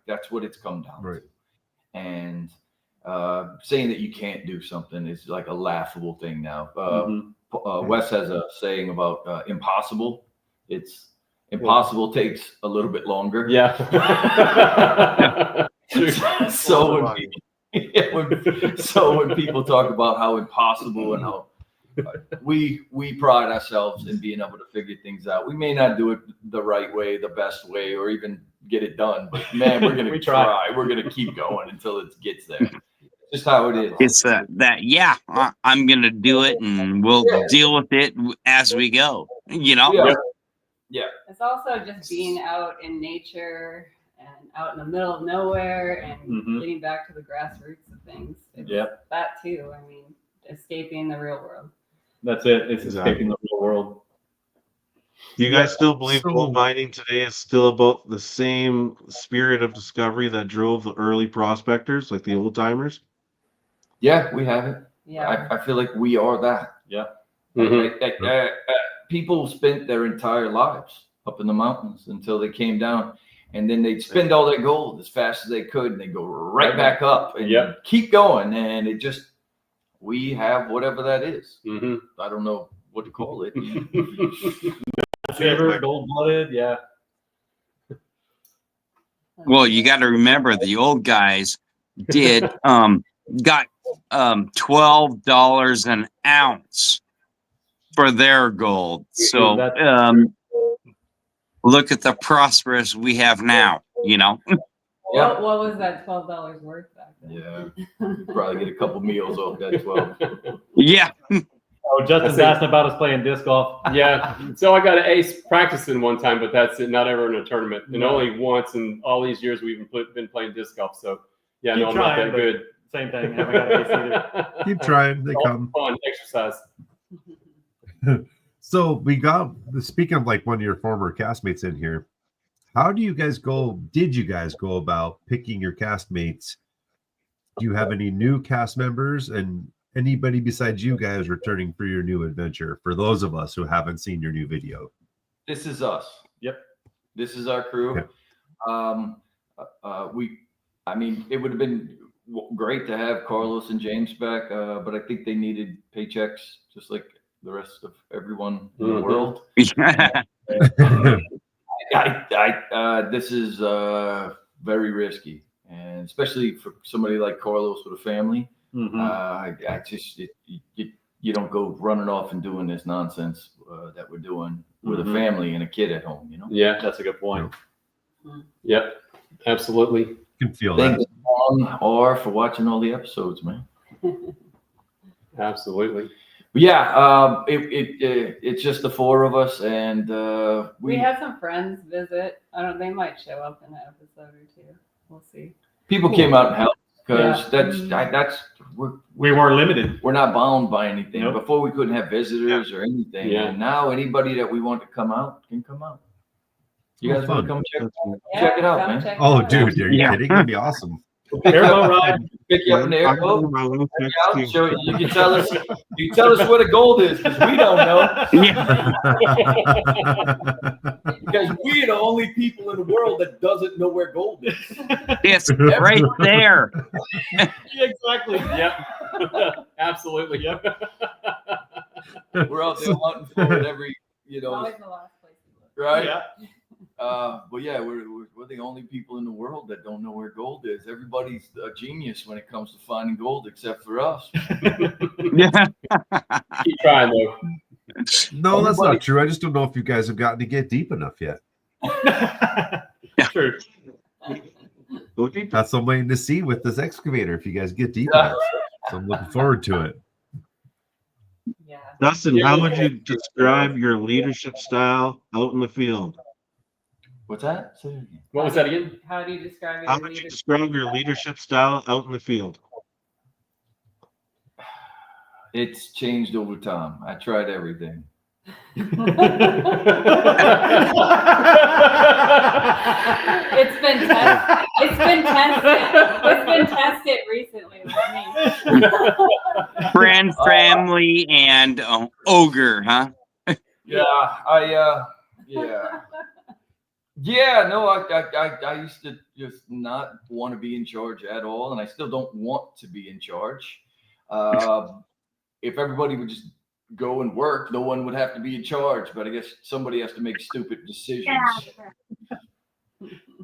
That's what it's come down Right. to. And saying that you can't do something is like a laughable thing now. Wes has a saying about impossible. It's impossible takes a little bit longer. Yeah. So when people talk about how impossible and how we pride ourselves in being able to figure things out. We may not do it the right way, the best way, or even get it done, but man, we're gonna We try. try. We're gonna keep going until it gets there. Just how it is. It's I'm gonna do it, and we'll deal with it as we go. You know. Yeah. It's also just being out in nature and out in the middle of nowhere and Mhm. getting back to the grassroots of things. It's Yep. that too. I mean, escaping the real world. That's it. It's Exactly. escaping the real world. Do you guys still believe So- gold mining today is still about the same spirit of discovery that drove the early prospectors, like the old timers? Yeah, we have it. Yeah. I feel like we are that. Mhm. People spent their entire lives up in the mountains until they came down, and then they'd spend all their gold as fast as they could, and they go right back up and Yep. keep going. And it just, we have whatever that is. Mhm. I don't know what to call it. Fever, gold blooded. Yeah. Well, you got to remember the old guys did got $12 an ounce for their gold. So look at the prosperous we have now. You know. Yeah. What was that $12 worth back then? Yeah, you probably get a couple meals off that 12. Yeah. Oh, Justin's asking about us playing disc golf. Yeah. So I got an ace practicing one time, but that's it. Not ever in a tournament, and No. only once in all these years we've been playing disc golf. So yeah, Keep no, I'm not trying, that but good. Same thing. Haven't got an ace either. Keep trying. They come. Fun exercise. So we got, speaking of like one of your former castmates in here, did you guys go about picking your castmates? Do you have any new cast members and anybody besides you guys returning for your new adventure? For those of us who haven't seen your new video. This is us. Yep. This is our crew. I mean, it would have been great to have Carlos and James back, but I think they needed paychecks just like the rest of everyone in the world. This is very risky, and especially for somebody like Carlos with a family. You don't go running off and doing this nonsense that we're doing with a family and a kid at home. You know. Yeah, That's a good point. Yep, absolutely. Can feel Thanks, that. R, for watching all the episodes, man. Absolutely. But yeah, it's just the four of us, and We had some friends visit. They might show up in an episode or two. We'll see. people came out and helped because We weren't limited. we're not bound by anything. Nope. Before we couldn't have visitors or anything, Yeah. and now anybody that we want to come out can come out. You guys want to come check? Yeah, Check it out, come man. check it Oh, out. dude, are you Yeah. kidding? It'd be awesome. Airboat ride. Pick you up in the I'm airboat. doing my little Check text out, too. show you. You can tell us. You can tell us where the gold is because we don't know. Yeah. Because we're the only people in the world that doesn't know where gold is. It's right there. Exactly. Yep. Absolutely. Yep. We're out there hunting for it every, It's always the last place to look. right? Yeah. But yeah, we're the only people in the world that don't know where gold is. Everybody's a genius when it comes to finding gold, except for us. Yeah. Keep trying though. No, that's not true. I just don't know if you guys have gotten to get deep enough yet. True. Go deep. That's what I'm waiting to see with this excavator, if you guys get deep enough. So I'm looking forward to it. Yeah. Dustin, how would you describe your leadership style out in the field? What's that? Say it again. What was that again? How do you describe your How would you describe your leadership style out in the field? It's changed over time. I tried everything. It's been tested. It's been tested recently with me. Friend, family, and ogre, huh? Yeah, yeah. No, I used to just not want to be in charge at all, and I still don't want to be in charge. If everybody would just go and work, no one would have to be in charge. But I guess somebody has to make stupid decisions.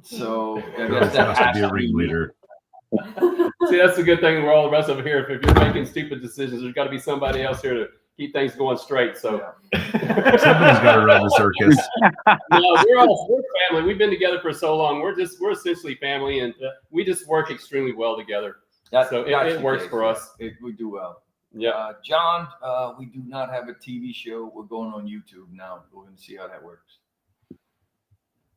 So I guess that has has to be a to be ringleader. See, that's the good thing. We're all the rest of it here. If you're making stupid decisions, there's got to be somebody else here to keep things going straight. So Somebody's got to run the circus. No, we're family. We've been together for so long. We're essentially family, and we just work extremely well together. So it works for us. We do well. Yeah. John, we do not have a TV show. We're going on YouTube now. We're going to see how that works.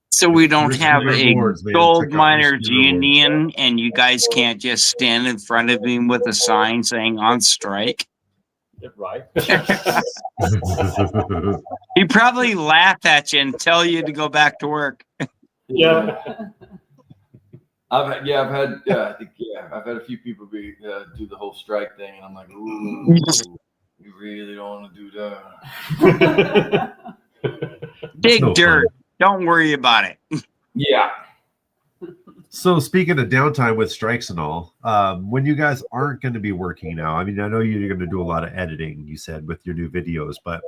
So we don't Risk have and a rewards, man. gold Check out miners Risk and Rewards. union, and you guys can't just stand in front of him with a sign saying on strike. Right. He'd probably laugh at you and tell you to go back to work. Yeah. I've had a few people do the whole strike thing, and I'm like, ooh, you really don't want to do that. Big no dirt. fun. Don't worry about it. Yeah. So speaking of downtime with strikes and all, when you guys aren't going to be working now, I mean, I know you're going to do a lot of editing, you said, with your new videos, but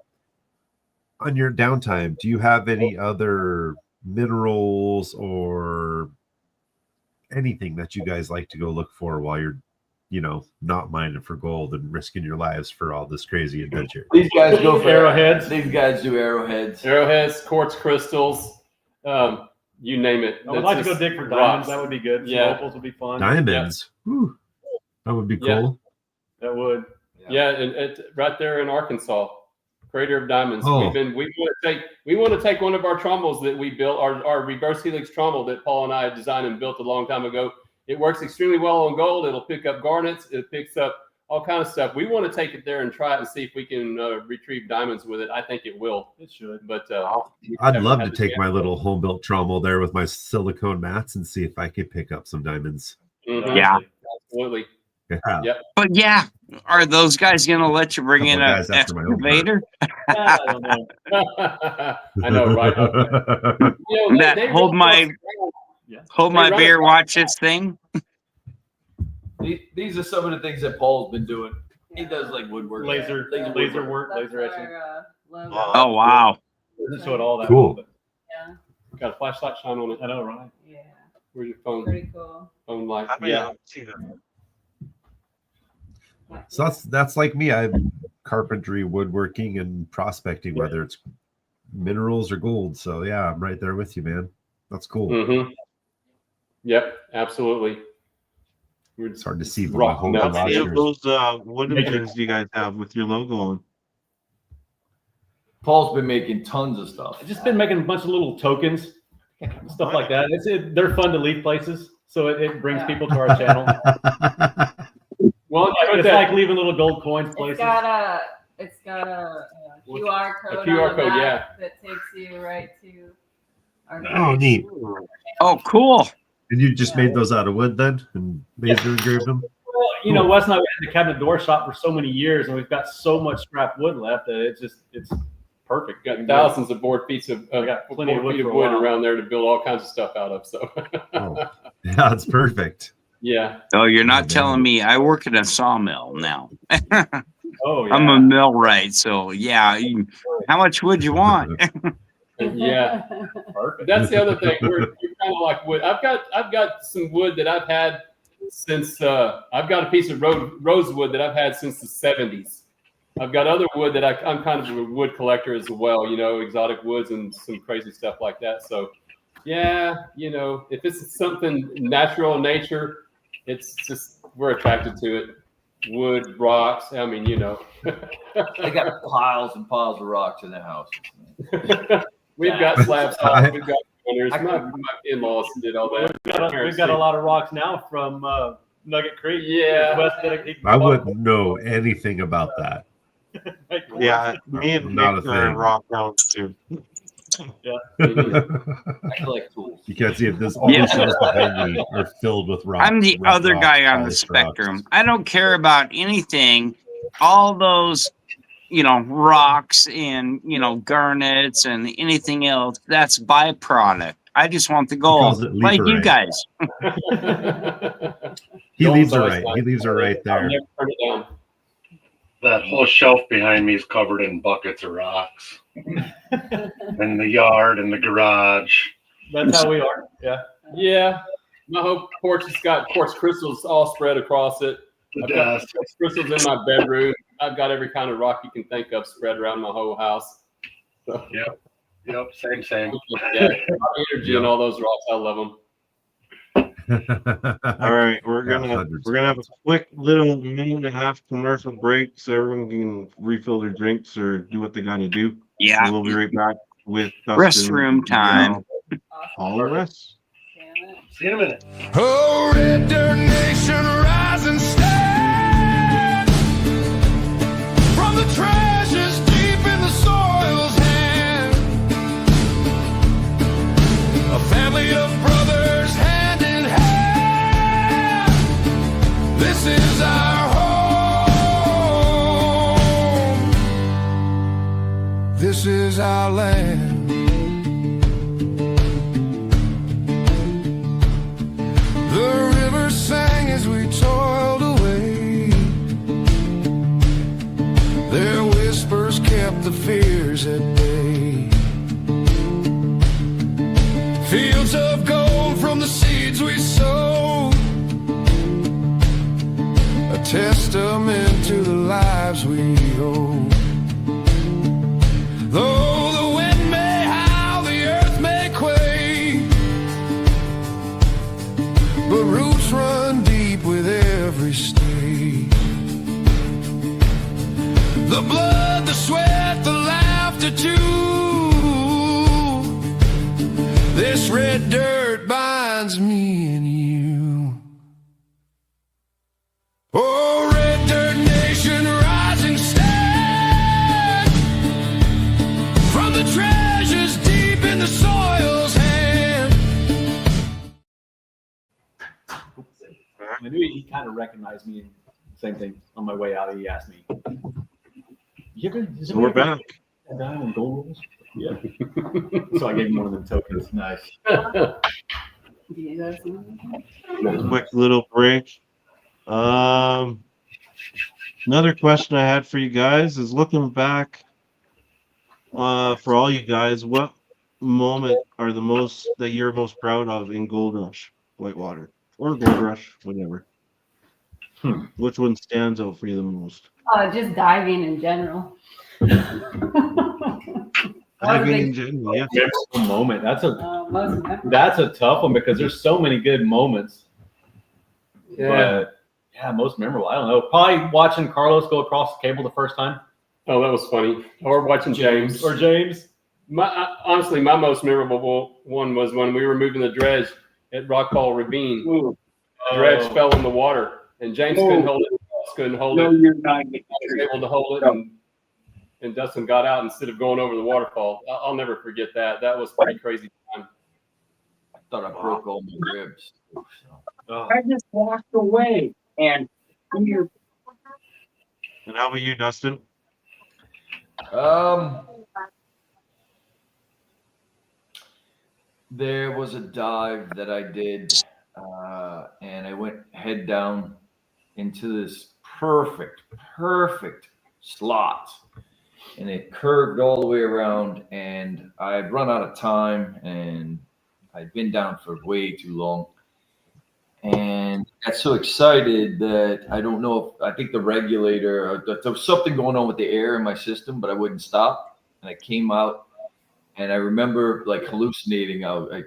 on your downtime, do you have any other minerals or anything that you guys like to go look for while you're, not mining for gold and risking your lives for all this crazy adventure? These guys go for Arrowheads. These guys do arrowheads. Arrowheads, quartz crystals, you name it. I would like to go dig for diamonds. That would be good. Some Yeah. opals would be fun. Diamonds. Whew. That would be cool. Yeah. That would. Yeah, and right there in Arkansas, Crater of Diamonds. Oh. We want to take one of our trommels that we built, our reverse helix trommel that Paul and I designed and built a long time ago. It works extremely well on gold. It'll pick up garnets. It picks up all kinds of stuff. We want to take it there and try it and see if we can retrieve diamonds with it. I think it will. It should. But I'd love to take my little home built trommel there with my silicone mats and see if I could pick up some diamonds. Mhm. Yeah. Absolutely. Yeah. Yep. But yeah, are those guys going to let you bring in Couple an guys after my own excavator? I don't know. I know, right? That hold my They run beer, it- watch this thing. These are some of the things that Paul's been doing. He does like woodwork, Laser work, That's laser etching. our, logo. Oh wow! Doesn't show it all that Cool. well, but Yeah. Got a flashlight shine on it. I know, right? Yeah. Where's your phone? Pretty cool. Phone light. I mean, Yeah. see that. So that's like me. I'm carpentry, woodworking, and prospecting, whether it's minerals or gold. So yeah, I'm right there with you, man. That's cool. Mm-hmm. Yep. Absolutely. It's hard to see from my Rock home nuts. How many of watchers. those wooden things do you guys have with your logo on? Paul's been making tons of stuff. I've just been making a bunch of little tokens, stuff like that. They're fun to leave places, so it brings people to our channel. Well, It's like leaving little gold coins It's places. got a QR code. A QR on the code, back that takes you right to our. Oh, neat. Oh, cool. And you just made those out of wood then, and laser engraved them. Well, Wes and I had the cabinet door shop for so many years, and we've got so much scrap wood left that it's perfect. Got thousands of board feet of I got plenty of board wood feet for of a wood while. around there to build all kinds of stuff out of. So Oh, yeah, that's perfect. yeah. Oh, you're not telling me. I work at a sawmill now. Oh yeah. I'm a millwright, so yeah. How much would you want? Yeah. Perfect. That's the other thing. We're kind of like wood. I've got some wood that I've had since I've got a piece of rosewood that I've had since the 70s. I've got other wood that I'm kind of a wood collector as well, exotic woods and some crazy stuff like that. So yeah, if it's something natural in nature, it's just we're attracted to it. Wood, rocks. I mean, I got piles and piles of rocks in the house. We've got slab saws, we've got corners. My in-laws did all that. We've got a lot of rocks now from Nugget Creek. Yeah. I wouldn't know anything about that. Yeah, me and Not Nick a are thing. rock hounds too. I collect tools. You can't see it. All these shelves behind me are filled with rocks. I'm the rough other rocks, guy on the polished rocks. spectrum. I don't care about anything. All those, rocks and, garnets and anything else, that's byproduct. I just want the calls gold, it like you leaperite. guys. He Gold leaves it size right. line. He leaves it right I'll there. never turn it down. That whole shelf behind me is covered in buckets of rocks. In the yard and the garage. That's how we are. Yeah. Yeah, my whole porch has got quartz crystals all spread across it. The I've got desk. quartz crystals in my bedroom. I've got every kind of rock you can think of spread around my whole house. So, Yep, same. yeah, energy in all those rocks. I love them. All right, we're Yeah, gonna hundreds have a quick little minute and a half commercial break so everyone can refill their drinks or do what they gotta do. Yeah. And we'll be right back with Dustin, Restroom time. Paul, and Wes. Damn it. See you in a minute. Oh, Red Dirt Nation, rise and stand from the treasures deep in the soil's hand. A family of brothers, hand in hand. This is our home. This is our land. The river sang as we toiled away. Their whispers kept the fears at bay. Fields of gold from the seeds we sowed, a testament to the lives we owe. Though the wind may howl, the earth may quake, but roots run deep with every stake. The blood, the sweat, the laughter too. This red dirt binds me and you. Oh, Red Dirt Nation, rise and stand from the treasures deep in the soil's hand. I knew he kind of recognized me. Same thing on my way out. He asked me, So we're back. Down in gold rolls? Yeah. So I gave him one of them tokens. Nice. Do you guys know? Quick little break. Another question I had for you guys is looking back for all you guys, what moment are that you're most proud of in Gold Rush Whitewater or Gold Rush, whatever? Which one stands out for you the most? Just diving in general. Diving in general, yeah. Memorable moment. Most memorable. That's a tough one because there's so many good moments. Yeah. But yeah, most memorable. I don't know. Probably watching Carlos go across the cable the first time. Oh, that was funny. Or watching James. Or James. Honestly, my most memorable one was when we were moving the dredge at Rockfall Ravine. The dredge fell in the water, and James couldn't hold it. Couldn't hold it. I was able to hold it, and Dustin got out instead of going over the waterfall. I'll never forget that. That was pretty crazy time. I thought I broke all my ribs. I just walked away and And how about you, Dustin? There was a dive that I did, and I went head down into this perfect slot. and it curved all the way around, and I'd run out of time, and I'd been down for way too long. And I got so excited that I don't know if I think the regulator, there was something going on with the air in my system, but I wouldn't stop. And I came out, and I remember like hallucinating. I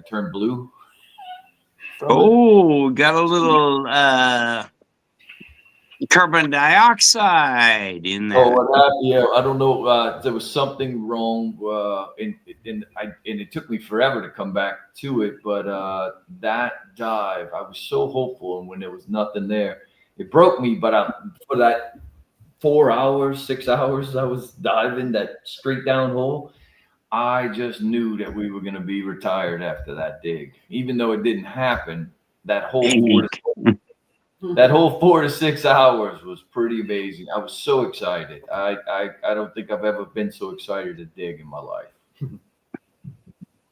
turned blue. Oh, got a little carbon dioxide in there. Oh, what happened? Yeah, I don't know. There was something wrong, and it took me forever to come back to it. But that dive, I was so hopeful, and when there was nothing there, it broke me. But for that 4 hours, 6 hours, I was diving that straight down hole. I just knew that we were going to be retired after that dig, even though it didn't happen. That whole 4 to 6 hours was pretty amazing. I was so excited. I don't think I've ever been so excited to dig in my life.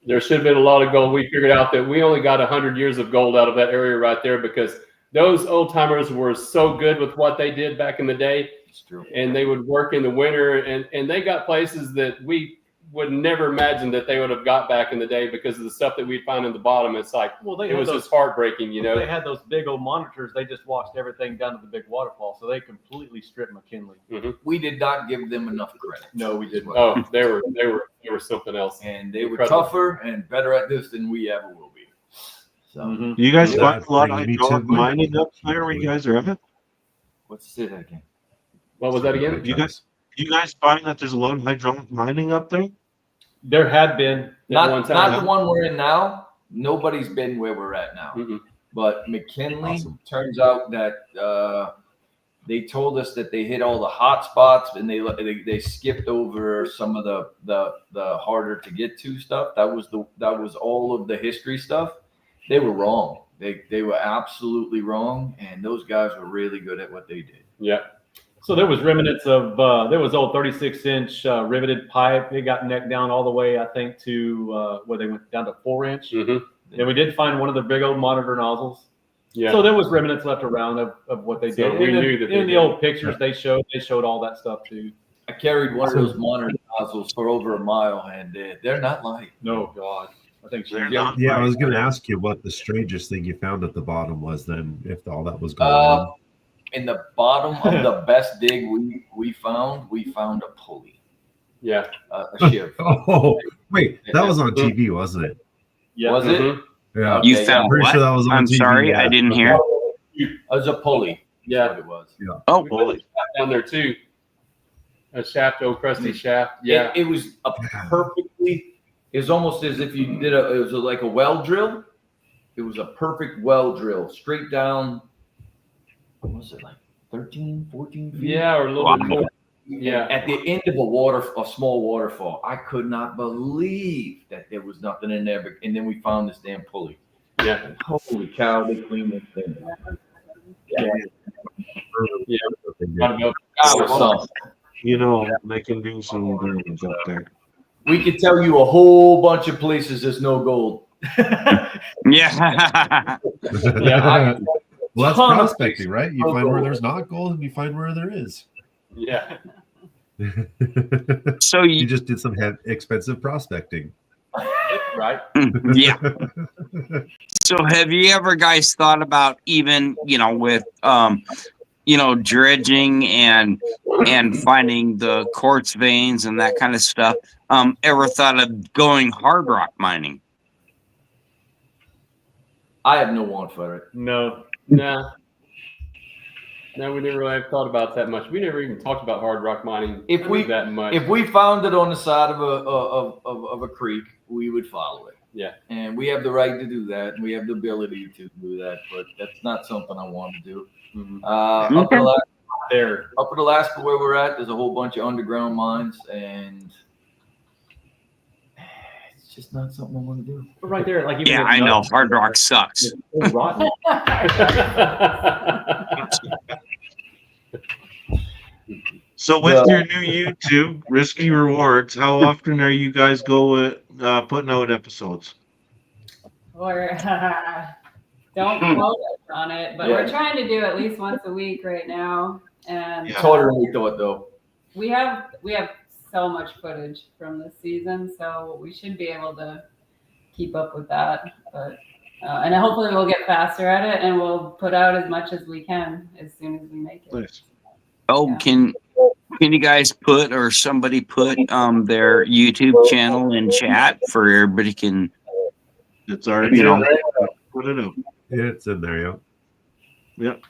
There should have been a lot of gold. We figured out that we only got 100 years of gold out of that area right there because those old timers were so good with what they did back in the day. It's true. And they would work in the winter, and they got places that we would never imagine that they would have got back in the day because of the stuff that we'd find in the bottom. It's like, Well, it was just heartbreaking, you know. They had those big old monitors. They just watched everything down to the big waterfall, so they completely stripped McKinley. We did not give them enough credit. No, we didn't. Oh, they were something else. And they were Incredible. tougher and better at this than we ever will be. So, Mhm. You guys Yeah, find a lot of bringing me to hydraulic the- mining up there where you guys are at? let's say that again. What was that again? You guys find that there's a lot of hydraulic mining up there? There had been at Not one not time. the one we're in now. Nobody's been where we're at now. Mm-mm. But McKinley, Awesome. turns out that they told us that they hit all the hot spots and they skipped over some of the harder to get to stuff. That was all of the history stuff. They were wrong. They were absolutely wrong, and those guys were really good at what they did. Yeah. So there was remnants of there was old 36-inch riveted pipe. It got necked down all the way, I think, to where they went down to 4-inch. Mm-hmm. And we did find one of the big old monitor nozzles. Yeah. So there was remnants left around of what they So did. we In the- knew that they in the did. old pictures they showed all that stuff too. I carried one of those monitor nozzles for over a mile, and they're not light. No, God, I think she. They're not. Yeah, I was going to ask you what the strangest thing you found at the bottom was then, if all that was going on. In the bottom of the best dig we found a pulley, Yeah. a shiv. Oh, wait, that was on TV, wasn't it? Yeah. Was it? Mhm. Yeah. You Okay, found pretty what? sure that was on I'm TV, sorry, yeah. I didn't hear. It was a pulley. Yeah. That's what it was. Oh, We put a shaft down there too. A shaft, old crusty shaft. Yeah. It was a perfectly. It was almost as if you did it was like a well drill. It was a perfect well drill, straight down. What was it, like 13, 14 feet? Yeah, or a little bit more. Yeah. At the end of a small waterfall, I could not believe that there was nothing in there. And then we found this damn pulley. Yeah. Holy cow! They cleaned this thing. Gotta go. That was something. You know, they can do some damage up there. We could tell you a whole bunch of places there's no gold. yeah. Yeah. Well, that's Ton of prospecting, right? You find where there's not gold and you find where there is. Yeah. So You you, just did some expensive prospecting. Right. yeah. So have you ever guys thought about even, with dredging and finding the quartz veins and that kind of stuff? Ever thought of going hard rock mining? I have no want for it. No. Nah. No, we never really have thought about that much. We never even talked about hard rock mining that much. If we found it on the side of a creek, we would follow it. Yeah. And we have the right to do that. We have the ability to do that, but that's not something I want to do. Mhm. Up in Alaska, There. where we're at, there's a whole bunch of underground mines, and it's just not something I want to do. But right there, like even Yeah, with I know. nuts, Hard rock sucks. it's rotten. So with your new YouTube, Risky Rewards, how often are you guys putting out episodes? Or don't quote us on it, but Yeah. we're trying to do at least once a week right now. And Yeah. It's harder than we thought, though. we have so much footage from this season, so we should be able to keep up with that. But and hopefully we'll get faster at it, and we'll put out as much as we can as soon as we make it. Nice. Oh, Yeah. can you guys put, or somebody put their YouTube channel in chat for everybody can, It's already you know, put it up. Yeah, it's in there. Yeah. Yep.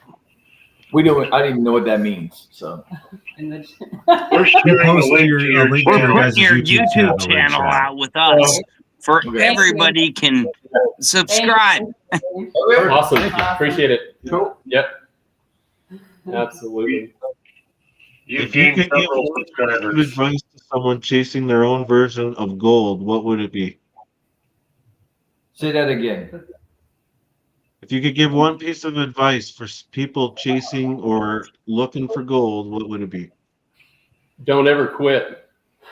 We don't. I didn't even know what that means. So In the We're sharing a post link your- to a your link to we're your channel. guys' putting your YouTube YouTube channel in channel chat. out with us for Okay. everybody can subscribe. Awesome. Appreciate it. Cool. Yep. Absolutely. You've If you gained could give several one piece of subscribers. advice to someone chasing their own version of gold, what would it be? Say that again. If you could give one piece of advice for people chasing or looking for gold, what would it be? Don't ever quit.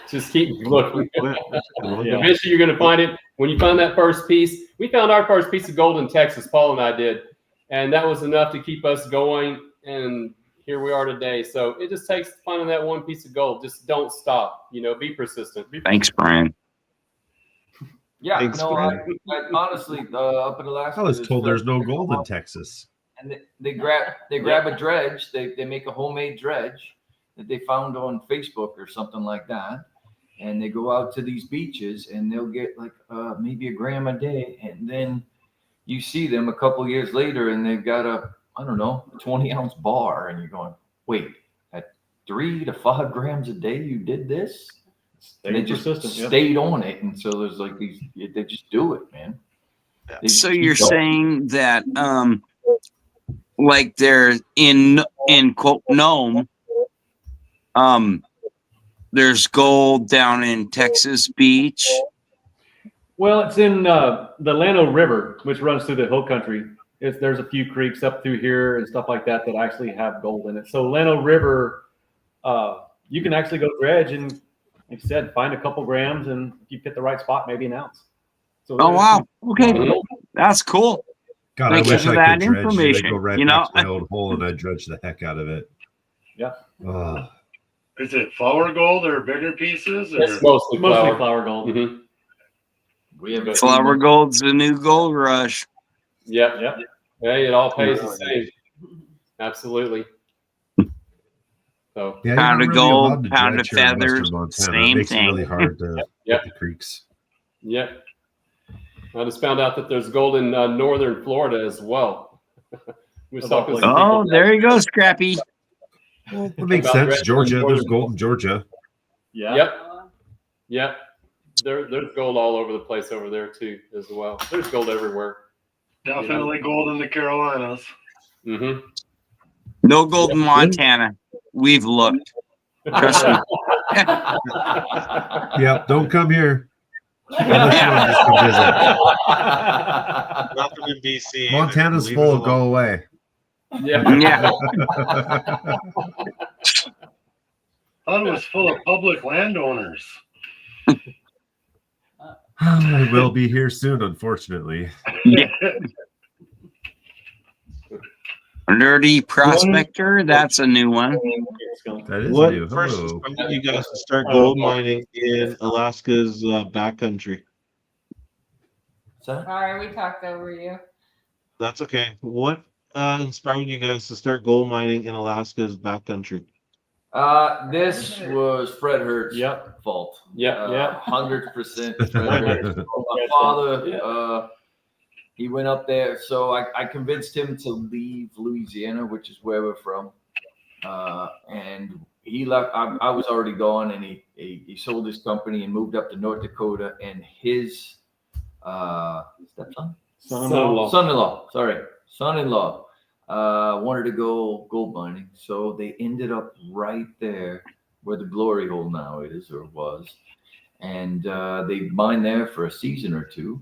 Just keep looking. Quit. Yeah. Eventually, you're going to find it. When you find that first piece, we found our first piece of gold in Texas. Paul and I did, and that was enough to keep us going. And here we are today. So it just takes finding that one piece of gold. Just don't stop. You know, be persistent. Thanks, Brian. Yeah. Thanks, No. Brian. I honestly, up in Alaska, I was told there's no gold in Texas. And they grab a dredge. They make a homemade dredge that they found on Facebook or something like that. And they go out to these beaches and they'll get like maybe a gram a day. And then you see them a couple years later and they've got a 20-ounce bar. And you're going, wait, at 3 to 5 grams a day, you did this? And they just stayed on it. And so there's like they just do it, man. They So just you're keep going. saying that like they're in quote Nome, there's gold down in Texas Beach. Well, it's in the Llano River, which runs through the hill country. There's a few creeks up through here and stuff like that that actually have gold in it. So Llano River, you can actually go dredge and, like I said, find a couple grams, and if you hit the right spot, maybe an ounce. So Oh wow. Okay. That's cool. God, Thank I you wish for I that could dredge. information. I go right You back know, to my old hole and I dredge the heck out of it. Yeah. Oh. Is it flour gold or bigger pieces? Or? It's mostly Flour gold. Mm-hmm. We have Flower gold's the new gold rush. Yep. Hey, it all pays the same. Absolutely. So Yeah, Pound you're of not really gold, allowed to pound of dredge here in feathers, Western Montana. same It makes thing. it really hard to Yep. hit the creeks. Yep. I just found out that there's gold in northern Florida as well. We was talking to some Oh, people. there you go, Scrappy. Well, it makes About sense. dredging Georgia, in there's Georgia. gold in Georgia. Yeah. Yep. There's gold all over the place over there too as well. There's gold everywhere. Definitely gold in the Carolinas. Mm-hmm. No gold in Montana. We've looked. Trust me. Yeah, don't come here. Unless you want to just come visit. Nothing in BC. either. Montana's Leave full it of go alone. away. Yeah. Yeah. Thought it was full of public landowners. I will be here soon, unfortunately. Nerdy Prospector. That's a new one. That is What new. first Hello. inspired you guys to start gold mining in Alaska's backcountry? Sorry, we talked over you. That's okay. What inspired you guys to start gold mining in Alaska's backcountry? This was Fred Hurt's Yep. fault. Yep. 100% Fred Hurt. My father, he went up there, so I convinced him to leave Louisiana, which is where we're from. And he left. I was already gone, and he sold his company and moved up to North Dakota. And his stepson, son-in-law, wanted to go gold mining, so they ended up right there where the glory hole now is or was, and they mined there for a season or two,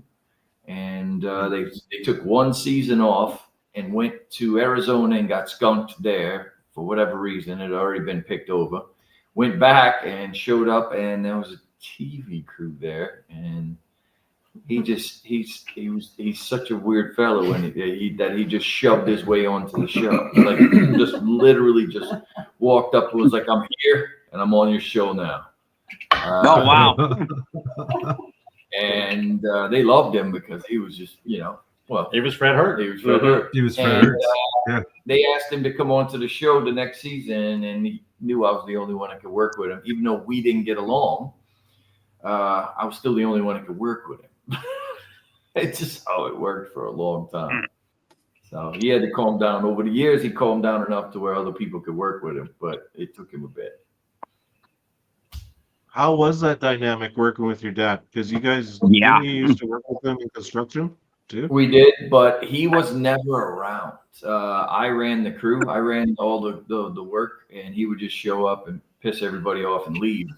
and they took one season off and went to Arizona and got skunked there for whatever reason. It had already been picked over. Went back and showed up, and there was a TV crew there, and he's such a weird fellow, and he just shoved his way onto the show, like just literally just walked up and was like, "I'm here," and I'm on your show now. Oh, wow. And they loved him because he was just, well, He was Fred Hurt. he was Fred Hurt. He was Fred And, Hurts. Yeah. They asked him to come on to the show the next season, and he knew I was the only one that could work with him. Even though we didn't get along, I was still the only one that could work with him. It's just how it worked for a long time. So he had to calm down. Over the years, he calmed down enough to where other people could work with him, but it took him a bit. How was that dynamic working with your dad? Because you guys, Yeah. didn't you used to work with him in construction too? We did, but he was never around. I ran the crew. I ran all the work, and he would just show up and piss everybody off and leave.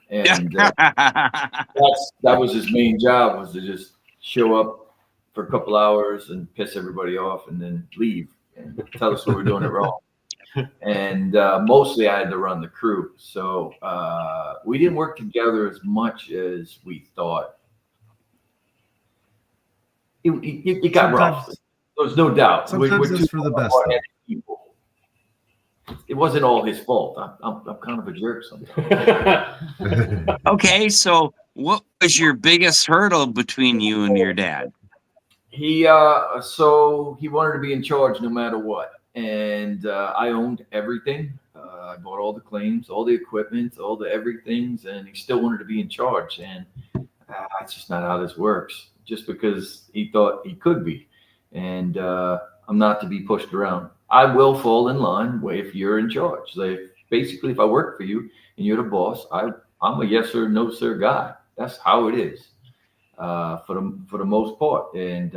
And that was his main job, was to just show up for a couple hours and piss everybody off and then leave and tell us what we're doing it wrong. And mostly I had to run the crew. So we didn't work together as much as we thought. It got rough. There's no doubt. Sometimes it's for the best. People. It wasn't all his fault. I'm kind of a jerk sometimes. Okay, so what was your biggest hurdle between you and your dad? So he wanted to be in charge no matter what. And I owned everything. I bought all the claims, all the equipment, all the everythings, and he still wanted to be in charge. And that's just not how this works. Just because he thought he could be. And I'm not to be pushed around. I will fall in line if you're in charge. Basically, if I work for you and you're the boss, I'm a yes or no sir guy. That's how it is for the most part. And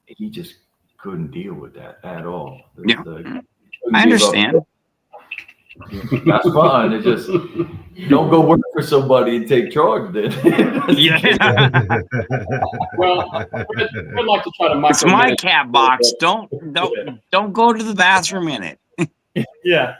he just couldn't deal with that at all. Yeah. I understand. That's fine. It's just don't go work for somebody and take charge then. Yeah. Well, I'd like to try to It's my micromanage. cat box. Don't go to the bathroom in it. Yeah.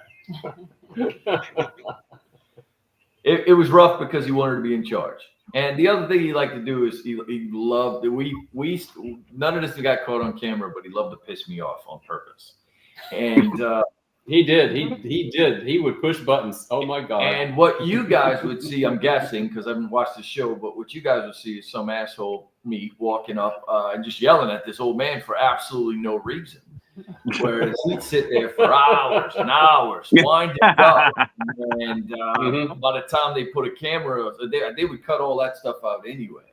It was rough because he wanted to be in charge. And the other thing he liked to do is he loved none of this got caught on camera, but he loved to piss me off on purpose. And He did. He did. He would push buttons. Oh my God. and what you guys would see, I'm guessing, because I haven't watched the show, but what you guys would see is some asshole me walking up and just yelling at this old man for absolutely no reason. Whereas he'd sit there for hours and hours, winding up. And by the time they put a camera, they would cut all that stuff out anyway.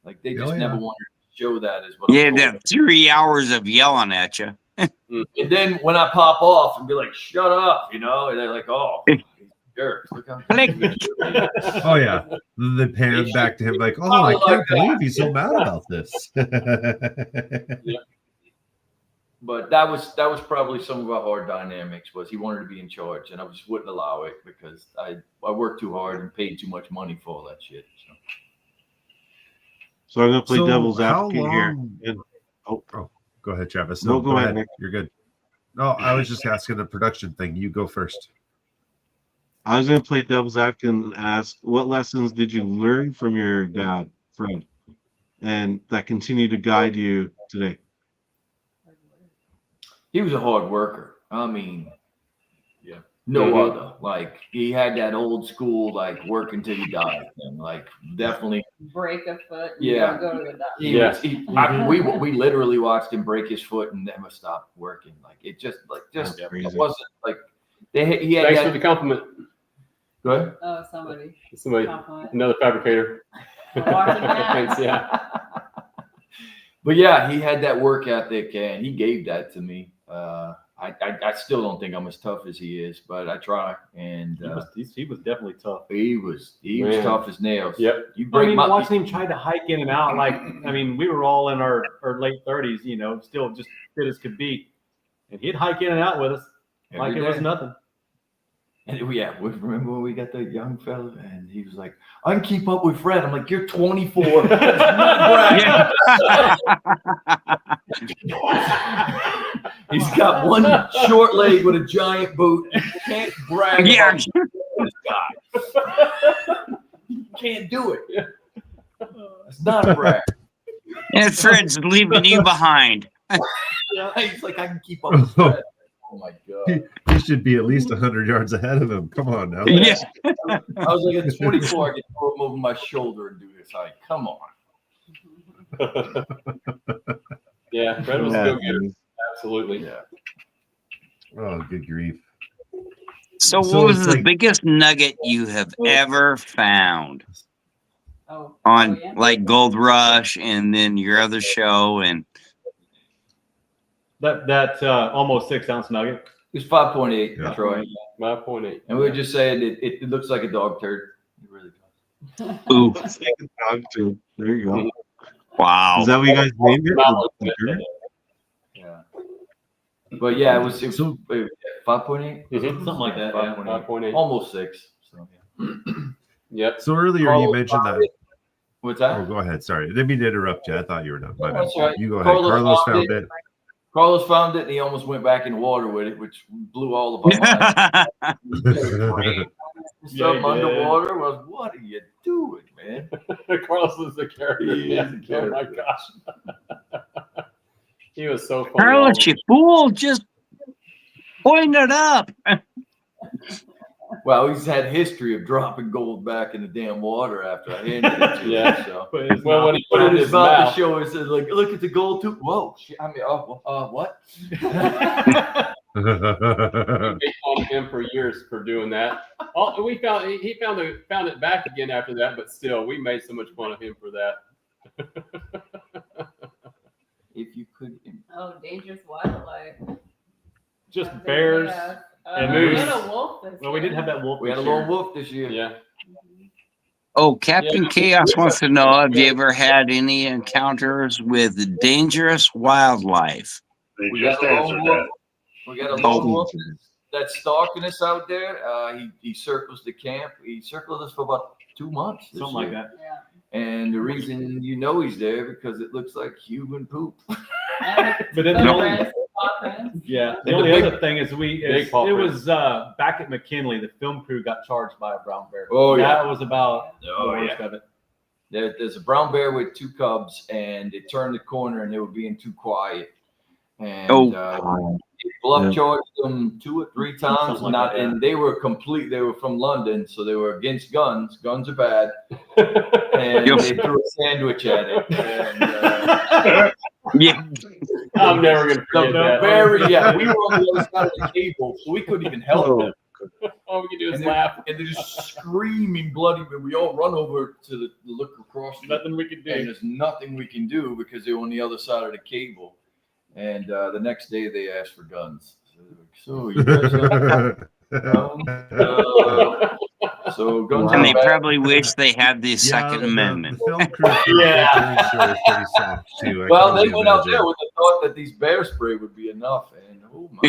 Like they just never wanted to show that as well. Yeah, that 3 hours of yelling at you. And then when I pop off and be like, "Shut up," and they're like, "Oh, jerks! Look how." Oh yeah. Then they pan back to him like, "Oh, I can't believe he's so mad about this." Yeah. But that was probably some of our hard dynamics. Was he wanted to be in charge, and I just wouldn't allow it because I worked too hard and paid too much money for all that shit. So I'm gonna play So devil's how advocate here. long- And, Go ahead, Travis. No, go ahead, Nick. You're good. No, I was just asking a production thing. You go first. I was gonna play devil's advocate and ask, what lessons did you learn from your dad, Fred, and that continue to guide you today? He was a hard worker. I mean, no other. Like he had that old school, like work until you die thing. Like definitely Break a foot. And Yeah. Go to the doctor. we literally watched him break his foot and never stopped working. Like it it wasn't like he had Thanks that, for the compliment. Go ahead. Oh, somebody. Somebody, Compliment. another fabricator. Washing Thanks, hands. yeah. But yeah, he had that work ethic and he gave that to me. I still don't think I'm as tough as he is, but I try. And He was definitely tough. he was Man. tough as nails. Yep. You break watching him try to hike in and out, we were all in our late 30s, still just fit as could be. And he'd hike in and out with us like Every it was day. nothing. And remember when we got the young fella and he was like, I can keep up with Fred. I'm like, you're 24. That's not bragging. He's got one short leg with a giant boot. You can't brag about this guy. You can't do it. It's not a brag. And Fred's leaving you behind. He's like, I can keep up with Fred. Oh my god! He should be at least 100 yards ahead of him. Come on now. Yeah. I was like at 24, I could throw him over my shoulder and do this height. Come on. Yeah, Fred was a Yeah, go-getter. Absolutely. Yeah. Oh, good grief. So So what was it's the like- biggest nugget you have ever found Oh, on yeah. like Gold Rush and then your other show? And That almost 6-ounce nugget. It was 5.8, Yeah. Troy. 5.8. And we were just saying it looks like a dog turd. It really does. ooh, It's like a dog too. There you go. wow. Is that what you guys named it? The dirt? Yeah. But yeah, it was So- 5.8? Something like that. Yeah. 5.8. Almost 6. So yeah. Yep. So earlier Carlos you mentioned found that. it. What's that? Oh, go ahead. Sorry. I didn't mean to interrupt you. I thought you were done. My bad. That's all right. You go ahead. Carlos Carlos found found it. it. Carlos found it and he almost went back in the water with it, which blew all of our minds. Yeah, he Something did. underwater was, what are you doing, man? Carlos is the character. He is the Oh my character. gosh. He was so funny. Carlos, you fool, just point it up. Well, he's had history of dropping gold back in the damn water after I handed it to him. Yeah. So. But it's Well, not- when he put it in his about to mouth, show us, like, look at the gold too. Whoa, shit, I mean, what? we made fun of him for years for doing that. We found he found it back again after that, but still, we made so much fun of him for that. If you could, Oh, dangerous wildlife. just That's it, bears. yeah. and We moose. had a wolf this Well, we didn't have that wolf. we had a this year. lone wolf this year. Yeah. Oh, Captain Yeah. Chaos wants to know, have you ever had any encounters with dangerous wildlife? They We just got a lone answered wolf. that. We got a Oh. lone wolf that's stalking us out there. He circles the camp. He circled us for about 2 months. This Something like year. that. Yeah. And the reason you know he's there because it looks like human poop. But then the only, Footprints, paw prints. yeah, the And only the big- other thing is big paw it print. was back at McKinley. The film crew got charged by a brown bear. Oh, yeah. That was about Oh, the worst of it. There's a brown bear with 2 cubs, and they turned the corner and they were being too quiet. And Oh. bluff Yeah. charged them 2 or 3 times. Something like Not, that, yeah. and they were from London, so they were against guns. Guns are bad, and Yep. they threw a sandwich at it. And, Yeah. I'm never gonna the forget that. bear, yeah, we were on the other side of the cable, so we couldn't even help Oh. them. All we can do is And they're, laugh. and they're just screaming bloody, but we all run over to look across the Nothing we can and do. there's nothing we can do because they were on the other side of the cable. And the next day they asked for guns. So you guys have guns? So guns And are they bad. probably wish they had the Yeah, Second Amendment. The film crew for Yeah. the show is pretty soft too. I Well, can they only went out imagine. there with the thought that these bear spray would be enough, and oh my!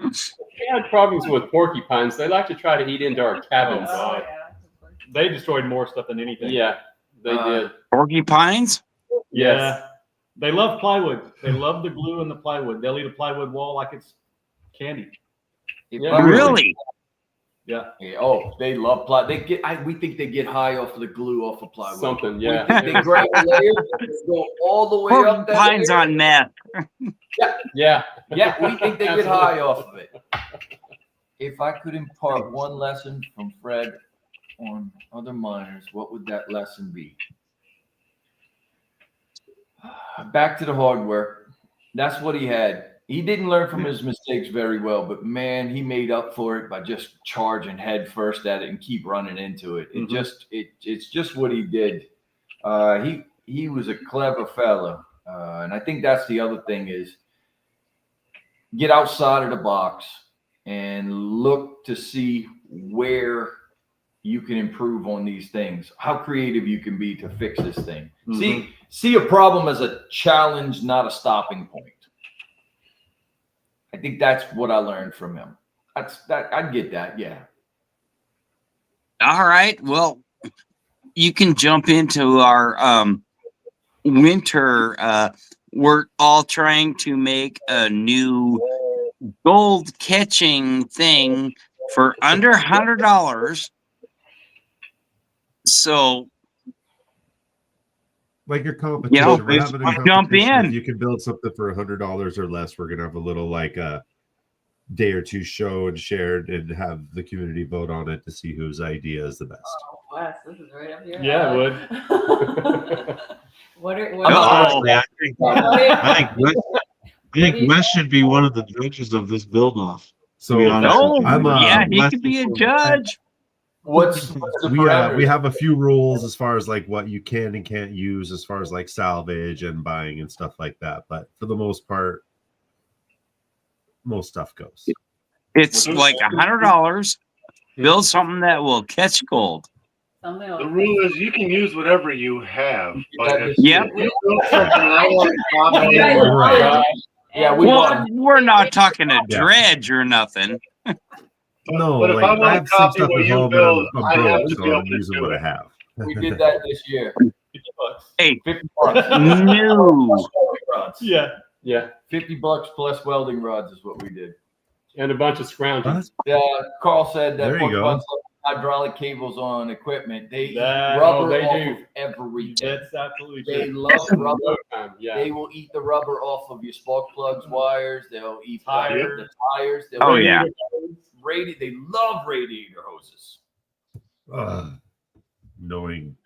We had problems with porcupines. They like to try to eat into our cabins. Oh, God. yeah. They destroyed more stuff than anything. Yeah, they did. Porcupines? Yeah. They love plywood. They love the glue and the plywood. They'll eat a plywood wall like it's candy. Yeah. Really? Yeah. Yeah, oh, they love plywood. We think they get high off of the glue off of plywood. Something, We yeah. think they grab a layer, go all the way up that Porcupines layer. on meth. Yeah. Yeah, we think they get Absolutely. high off of it. If I could impart one lesson from Fred on other miners, what would that lesson be? Back to the hardware. That's what he had. He didn't learn from his mistakes very well, but man, he made up for it by just charging head first at it and keep running into it. It's just what he did. He was a clever fella, and I think that's the other thing is get outside of the box and look to see where you can improve on these things, how creative you can be to fix this thing. See a problem as a challenge, not a stopping point. I think that's what I learned from him. I'd get that, yeah. All right. Well, you can jump into our winter. We're all trying to make a new gold catching thing for under $100. So like your competition. know, We're having a jump competition. If in. you can build something for $100 or less, we're gonna have a little like a day or two show and shared and have the community vote on it to see whose idea is the best. Oh, Wes, this is right up your Yeah, it alley. would. What are Honestly, I think what Wes should be one of the judges of this build off. So be honest Oh, with you. I'm, yeah, he Wes could be a is- judge. What's the we parameters? have a few rules as far as like what you can and can't use as far as like salvage and buying and stuff like that. But for the most part, most stuff goes. It's like $100. Build something that will catch gold. Something The like rule is you can use whatever you have, but if Yep. you build something I want to copy Yeah, or Right. Yeah, we Well, want- we're not talking a Yeah. dredge or nothing. No, but if like I I want have to some copy stuff what at you home build, and I I'm have broke, to so be able I'm to using do what it. I have. We did that this year. $50. Hey, $50. no. Rods. Yeah. Yeah. $50 plus welding rods is what we did. And a bunch of scrounging. Carl said that There you pork go. buns have hydraulic cables on equipment. They eat That- rubber they off do. of everything. That's absolutely They true. love rubber. Yeah. They will eat the rubber off of your spark plugs, wires. They'll eat Tires. the tires. They'll Oh, eat yeah. They love radiator hoses. Knowing.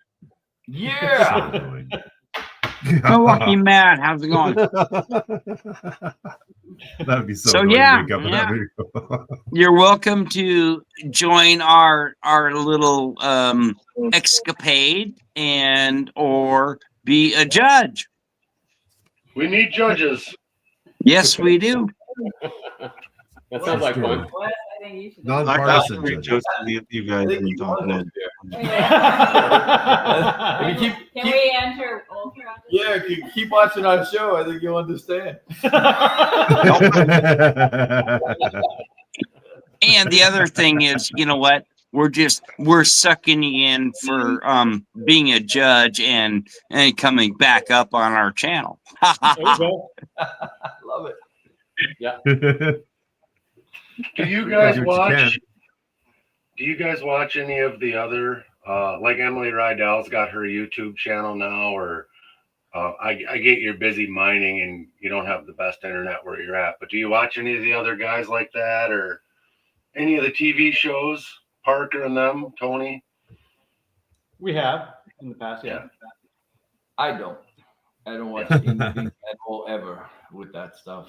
Yeah. So annoying. Milwaukee Matt, how's it going? That'd be so, So, annoying to yeah, wake up and yeah. have it. You're welcome to join our little escapade and or be a judge. We need judges. Yes, we do. That sounds like fun. Wes, I think you should. I Nonpartisan can reach judges. out to you guys and talk about it. If you Can we enter Ultra? Yeah, keep watching our show. I think you'll understand. And the other thing is, you know what? We're sucking you in for being a judge and coming back up on our channel. There you go. Love it. Do you guys Do what you watch? can. Do you guys watch any of the other, like Emily Rydell's got her YouTube channel now, or I get you're busy mining and you don't have the best internet where you're at, but do you watch any of the other guys like that, or any of the TV shows, Parker and them, Tony? We have in the past, yeah. I don't watch anything at all ever with that stuff.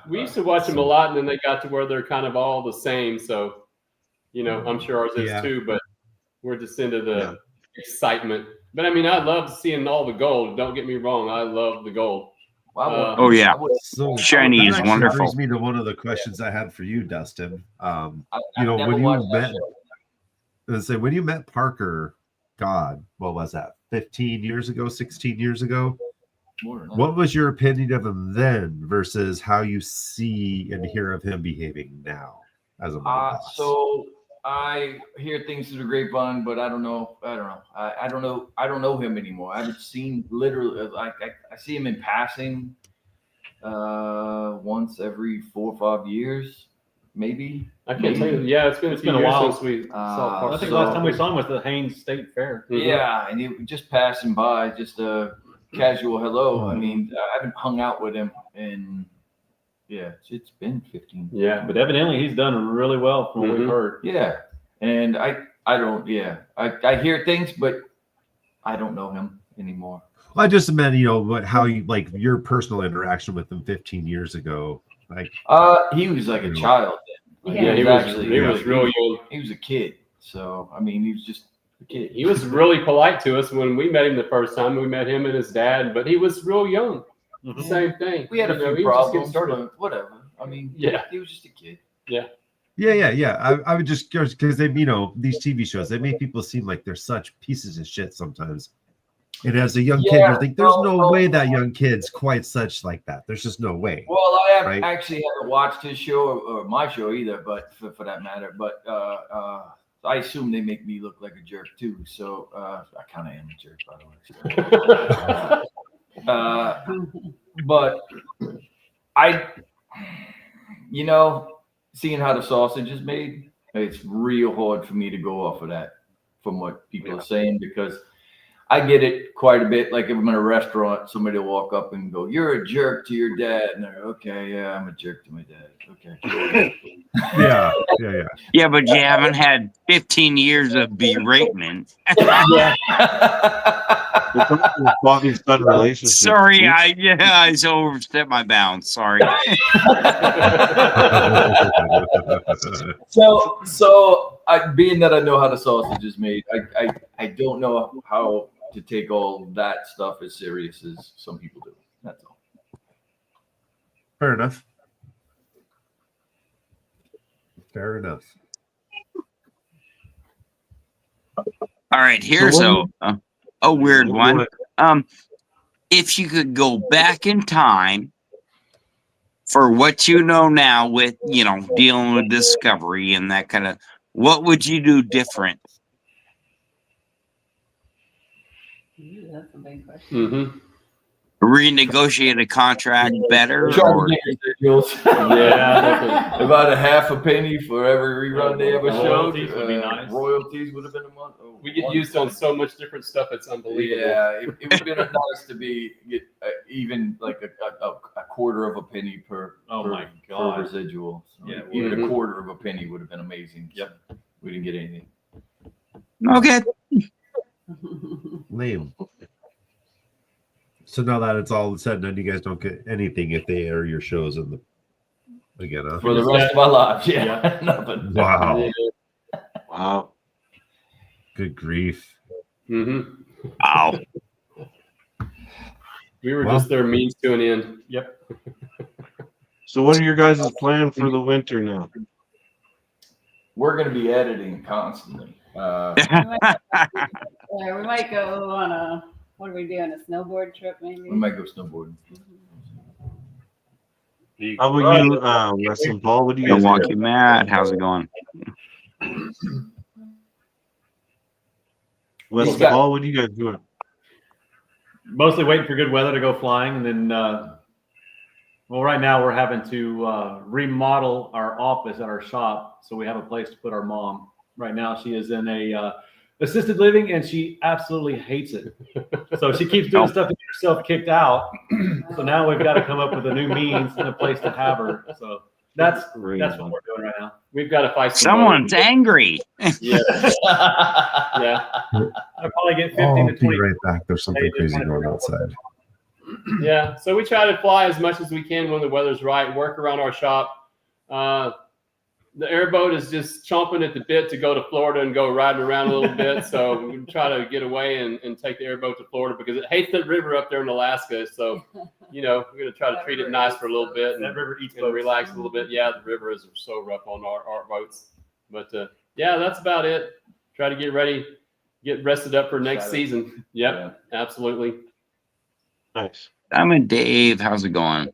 We used to watch them a lot, and then they got to where they're kind of all the same. So, I'm sure ours is Yeah. too, but we're just into the excitement. But I mean, I love seeing all the gold. Don't get me wrong. I love the gold. Oh, yeah. So Shiny that is actually wonderful. brings me to one of the questions I had for you, Dustin. I've When never you watched that met, show. when you met Parker, God, what was that? 15 years ago, 16 years ago? More than that. What was your opinion of him then versus how you see and hear of him behaving now as a mine boss? So I hear things through the grapevine, but I don't know. I don't know him anymore. I haven't seen literally. I see him in passing once every 4 or 5 years, maybe. I can't tell you. Yeah, it's been a few a years while. since we saw I Parker. I think the last time we saw him was the Haynes State Fair. Mhm. Yeah, and he was just passing by, just a casual hello. I mean, I haven't hung out with him in, it's been 15. Yeah, But evidently he's done really well from what we've Mhm. heard. Yeah, and I don't. Yeah, I hear things, but I don't know him anymore. I just meant, how you like your personal interaction with him 15 years ago. Like, He was like a child then. Like, Yeah, he was he real young. He was a kid, so I mean, he was just a kid. He was really polite to us when we met him the first time. We met him and his dad, but he was real young. Mhm. Same thing. We had a he few was just getting problems, started. but whatever. I mean, Yeah. he was just a kid. yeah. I would just because they, these TV shows, they make people seem like they're such pieces of shit sometimes. And as a young kid, Yeah, you think there's no well, way that young kid's quite such like that. There's just no way. Well, I Right. actually haven't watched his show or my show either, but for that matter. But I assume they make me look like a jerk too. So I kind of am a jerk, by the way. But seeing how the sausage is made, it's real hard for me to go off of that from what people are saying, because I get it quite a bit. Like if I'm in a restaurant, somebody will walk up and go, "You're a jerk to your dad." And they're okay, yeah, I'm a jerk to my dad. Okay. Yeah. Yeah, but you haven't had 15 years of beratement. It's also a father-son relationship. Sorry, I overstepped my bounds. Sorry. So being that I know how the sausage is made, I don't know how to take all that stuff as serious as some people do. That's all. Fair enough. Fair enough. All right, here's a weird one. If you could go back in time for what you know now with, dealing with discovery and that kind of, what would you do different? Ooh, that's a big question. Mm-hmm. Renegotiate a contract better? Try to Or, get residuals. Yeah, definitely. About a half a penny for every rerun they ever showed. Royalties would be nice. Royalties would have been a month. Oh, We get used on so much different stuff. It's unbelievable. Yeah, it would have been nice to get even like a quarter of a penny per. Oh my per God. residual. So Yeah, even mhm. a quarter of a penny would have been amazing. Yep. We didn't get anything. okay. Lame. So now that it's all said and done, you guys don't get anything if they air your shows in the again. Huh? For the rest of our lives, yeah. Nothing. Wow. Yeah. Wow. Good grief. Mm-hmm. Wow. We were Well- just their means to an end. Yep. So what are your guys' plan for the winter now? We're going to be editing constantly. We might go on a, what are we doing, a snowboard trip maybe? We might go snowboarding. How about you, Wes and Paul? What do you guys Milwaukee do? Matt, how's it going? Wes and Paul, what are you guys doing? Mostly waiting for good weather to go flying, and then, well, right now we're having to remodel our office at our shop, so we have a place to put our mom. Right now, she is in a assisted living, and she absolutely hates it. So she keeps doing stuff to get herself kicked out. So now we've got to come up with a new means and a place to have her. So that's what we're doing right now. We've got to fight Someone's angry. Yeah. Yeah. I'll probably get 15 I'll to be 20. right back. There's something crazy going outside. Yeah. So we try to fly as much as we can when the weather's right, work around our shop. The airboat is just chomping at the bit to go to Florida and go riding around a little bit. So we try to get away and take the airboat to Florida because it hates the river up there in Alaska. So, we're going to try to treat it nice for a little bit and That river eats and boats. relax a little bit. Yeah, the river is so rough on our boats. But, yeah, that's about it. Try to get ready, get rested up for next season. Yep, absolutely. Nice. I'm in Dave, how's it going?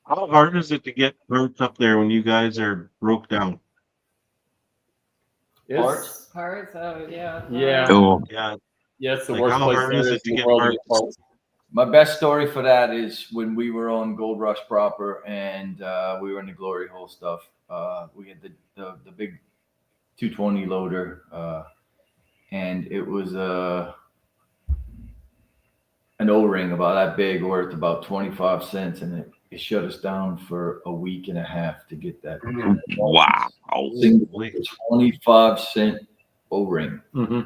How hard is it to get parts up there when you guys are broke down? It's, Parts, oh, yeah. Yeah. Oh, Yeah. yeah, it's the Like, worst how place hard there is is it to in the get world to parts? parts. My best story for that is when we were on Gold Rush proper and we were in the glory hole stuff. We had the big 220 loader, and it was an O-ring about that big, worth about 25 cents, and it shut us down for a week and a half to get that. wow. Single 25-cent O-ring. Mm-hmm.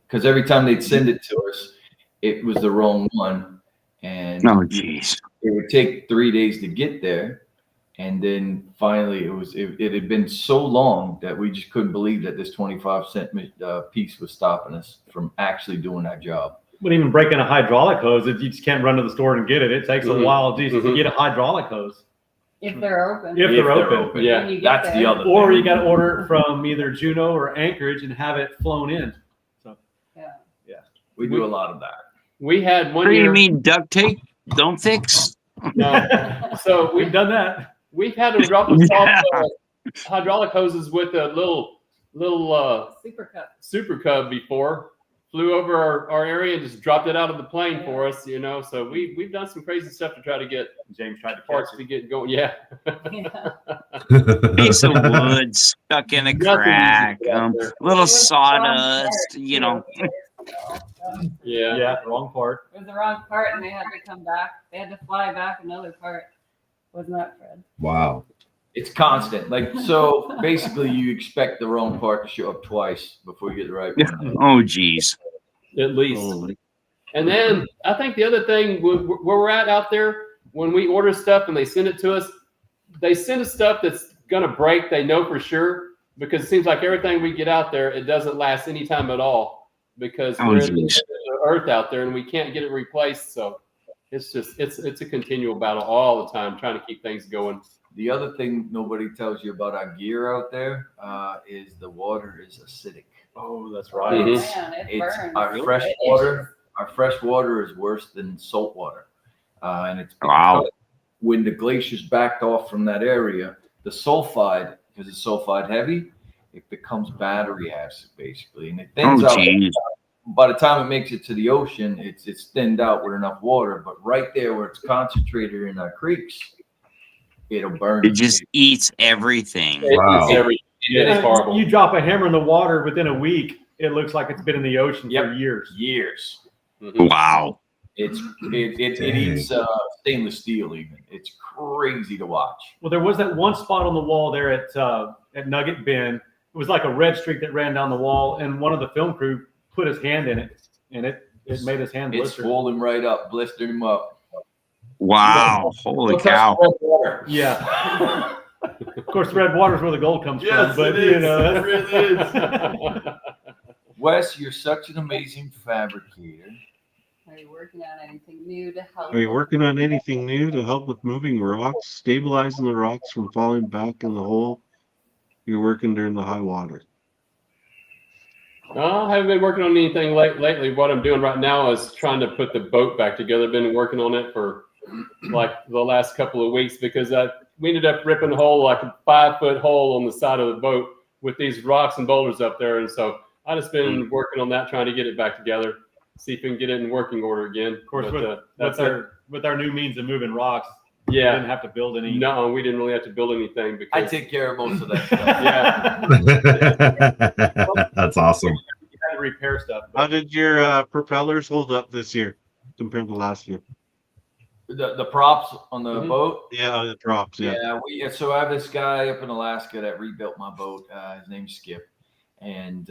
Because every time they'd send it to us, it was the wrong one, and Oh, jeez. it would take 3 days to get there, and then finally it had been so long that we just couldn't believe that this 25-cent piece was stopping us from actually doing that job. But even breaking a hydraulic hose, if you just can't run to the store and get it, it takes a Mhm. while just to Mhm. get a hydraulic hose. If they're open. If they're open. Yeah, When you get That's the there. other Or thing. you got to order it from either Juneau or Anchorage and have it flown in. Yeah. We do a lot of that. We had What one do year. you mean duct tape? Don't fix? No. So We've done that. we've had to drop us Yeah. off hydraulic hoses with a little Super cup. Super Cub before. Flew over our area and just dropped it out of the plane for us, So we've done some crazy stuff to try to get James tried to parts catch to it. get going. Yeah. Yeah. Piece of wood stuck in a Nothing easy crack. out there. Little It was sawdust, fun. Yeah. Yeah, wrong part. It was the wrong part, and they had to come back. They had to fly back another part. Wasn't that Fred? Wow. It's constant. Like, so basically you expect the wrong part to show up twice before you get the right one. Oh, geez. At least. Holy. And then I think the other thing where we're at out there, when we order stuff and they send it to us, they send us stuff that's going to break. They know for sure, because it seems like everything we get out there, it doesn't last any time at all, because we're in the earth out there and we can't get it replaced. So it's just, it's a continual battle all the time, trying to keep things going. The other thing nobody tells you about our gear out there is the water is acidic. Oh, that's Oh, right. Mhm. man, it It's burns. our fresh It water. Our fresh water is worse than salt water, and it's Wow. because when the glaciers backed off from that area, the sulfide, because it's sulfide heavy, it becomes battery acid basically, and it thins Oh, out. geez. By the time it makes it to the ocean, it's thinned out with enough water. But right there where it's concentrated in our creeks, it'll burn. It just eats everything. Wow. It's horrible. You drop a hammer in the water within a week, it looks like it's been in the ocean for years. Years. Mhm. Wow. It eats stainless steel even. It's crazy to watch. Well, there was that one spot on the wall there at Nugget Bend. It was like a red streak that ran down the wall, and one of the film crew put his hand in it, and it made his hand It blister. swelled him right up, blistered him up. Wow. Holy Don't touch cow. red water. Yeah. Of course, red water is where the gold comes Yes, from, but it you is. know, It really is. Wes, you're such an amazing fabricator. Are you working on anything new to help? Are you working on anything new to help with moving rocks, stabilizing the rocks from falling back in the hole? You're working during the high water. I haven't been working on anything lately. What I'm doing right now is trying to put the boat back together. I've been working on it for like the last couple of weeks, because we ended up ripping a hole, like a 5-foot hole on the side of the boat with these rocks and boulders up there. And so I just been working on that, trying to get it back together, see if we can get it in working order again. of course, But, with our new means of moving rocks, we didn't yeah, have to build any. no, we didn't really have to build anything because I take care of most of that stuff. Yeah. That's awesome. You had to repair stuff. How did your propellers hold up this year compared to last year? The props on the Mhm. boat. Yeah, the props. Yeah. So I have this guy up in Alaska that rebuilt my boat. His name's Skip, and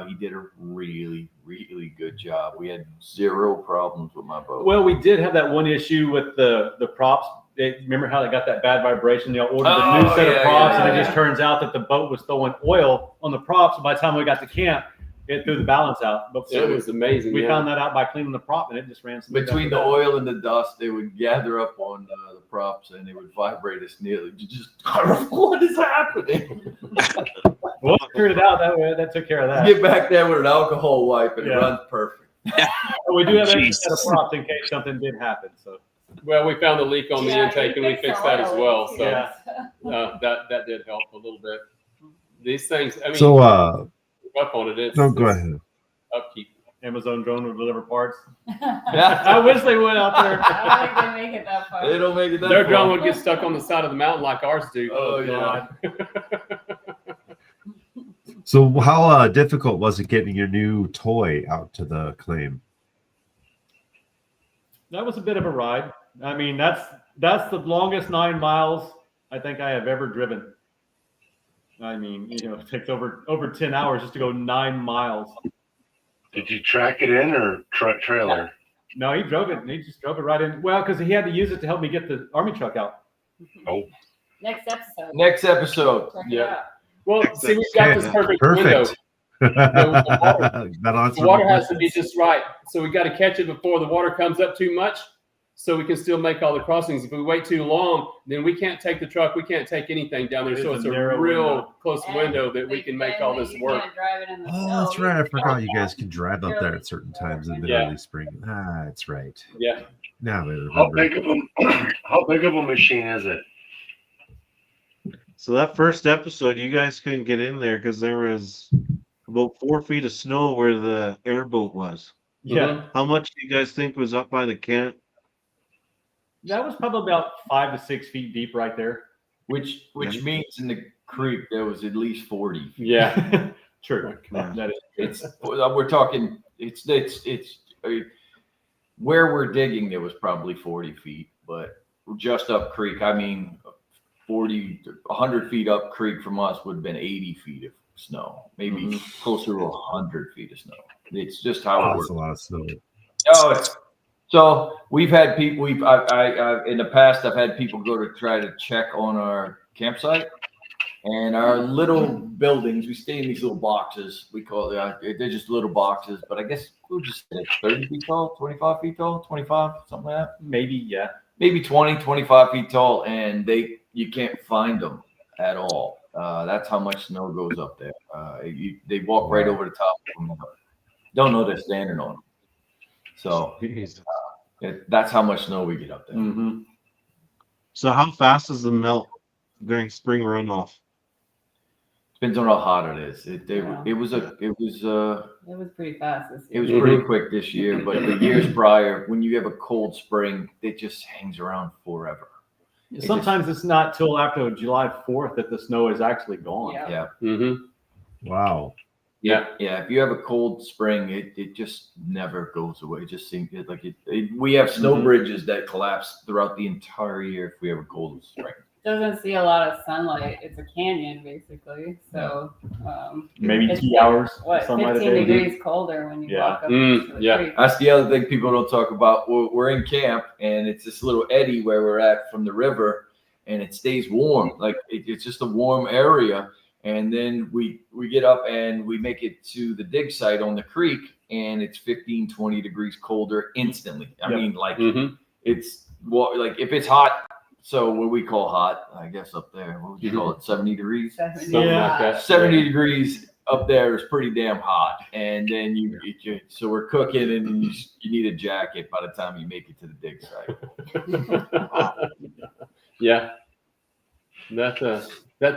he did a really, really good job. We had zero problems with my boat. Well, we did have that one issue with the props. Remember how they got that bad vibration? They ordered a new set of props, and it just turns out that the boat was throwing oil on the props. And by the time we got to camp, it threw the balance out. But it was amazing. we found that out by cleaning the prop, and it just ran smooth Between the after that. oil and the dust, they would gather up on the props and they would vibrate us nearly. Just what is happening? Well, we figured it out that way. That took care of that. Get back there with an alcohol wipe and it Yeah. runs perfect. But we do have an extra set of Jesus. props in case something did happen. So Well, we found the leak on the Yeah, intake, and we fixed that as well. So Yeah. that did help a little bit. These things, I mean, So, up on it. It's, no, go it's ahead. upkeep. Amazon drone will deliver parts. Yeah. I wish they would out there. I don't think they make it that far. They don't make it that Their far. drone would get stuck on the side of the mountain like ours do. Oh, yeah. So, how difficult was it getting your new toy out to the claim? That was a bit of a ride. I mean, that's the longest 9 miles I think I have ever driven. I mean, you know, it takes over 10 hours just to go 9 miles. Did you track it in or trailer? No, he drove it. He just drove it right in. Well, because he had to use it to help me get the army truck out. Oh, Next episode. Next episode. Check it Yeah. out. Well, see, we've got this perfect window. That answers The water my has to be questions. just right. So we got to catch it before the water comes up too much, so we can still make all the crossings. If we wait too long, then we can't take the truck. We can't take anything down there. So It's it's a a narrow real window. close And window that we big can make thing all that this you work. can't drive it in the Oh, snow. that's right. I You forgot can you guys can drive up there at certain times in the Yeah. early spring. Ah, that's right. Yeah. Now I how remember. big of a how big of a machine is it? So that first episode, you guys couldn't get in there because there was about 4 feet of snow where the airboat was. Yeah. How much do you guys think was up by the camp? That was probably about 5 to 6 feet deep right there. Which means in the creek there was at least 40. Yeah. True. Yeah. That is It's we're talking where we're digging, there was probably 40 feet, but just up creek, I mean, 100 feet up creek from us would have been 80 feet of snow, maybe closer to 100 feet of snow. It's just how it That's works. a lot of snow. Oh, so we've had people. I in the past, I've had people go to try to check on our campsite and our little buildings. We stay in these little boxes. We call it. They're just little boxes, but I guess we'll just say 30 feet tall, 25 feet tall, 25, something like that. Maybe 20, 25 feet tall, and you can't find them at all. That's how much snow goes up there. They walk right over the top of them. Don't know they're standing on them. So that's how much snow we get up there. Mm-hmm. So how fast does the melt during spring runoff? Depends on how hot it is. It was pretty fast this it year. was pretty quick this year, but the years prior, when you have a cold spring, it just hangs around forever. Sometimes it's not till after July 4th that the snow is actually gone. Yeah. Mm-hmm. Wow. Yeah. If you have a cold spring, it just never goes away. It just seems like we have snow bridges that collapse throughout the entire year if we have a cold spring. Doesn't see a lot of sunlight. It's a canyon basically. So Maybe it's 2 hours. what, sunlight a 15 day. degrees colder when you walk up to the yeah. creek. That's the other thing people don't talk about. We're in camp, and it's this little eddy where we're at from the river, and it stays warm. Like it's just a warm area. And then we get up and we make it to the dig site on the creek, and it's 15, 20 degrees colder instantly. I mean, like it's like if it's hot. So what we call hot, I guess up there, what would you call it? 70 degrees. 70. Something like that. 70 degrees up there is pretty damn hot. And then so we're cooking, and you need a jacket by the time you make it to the dig site. Yeah. That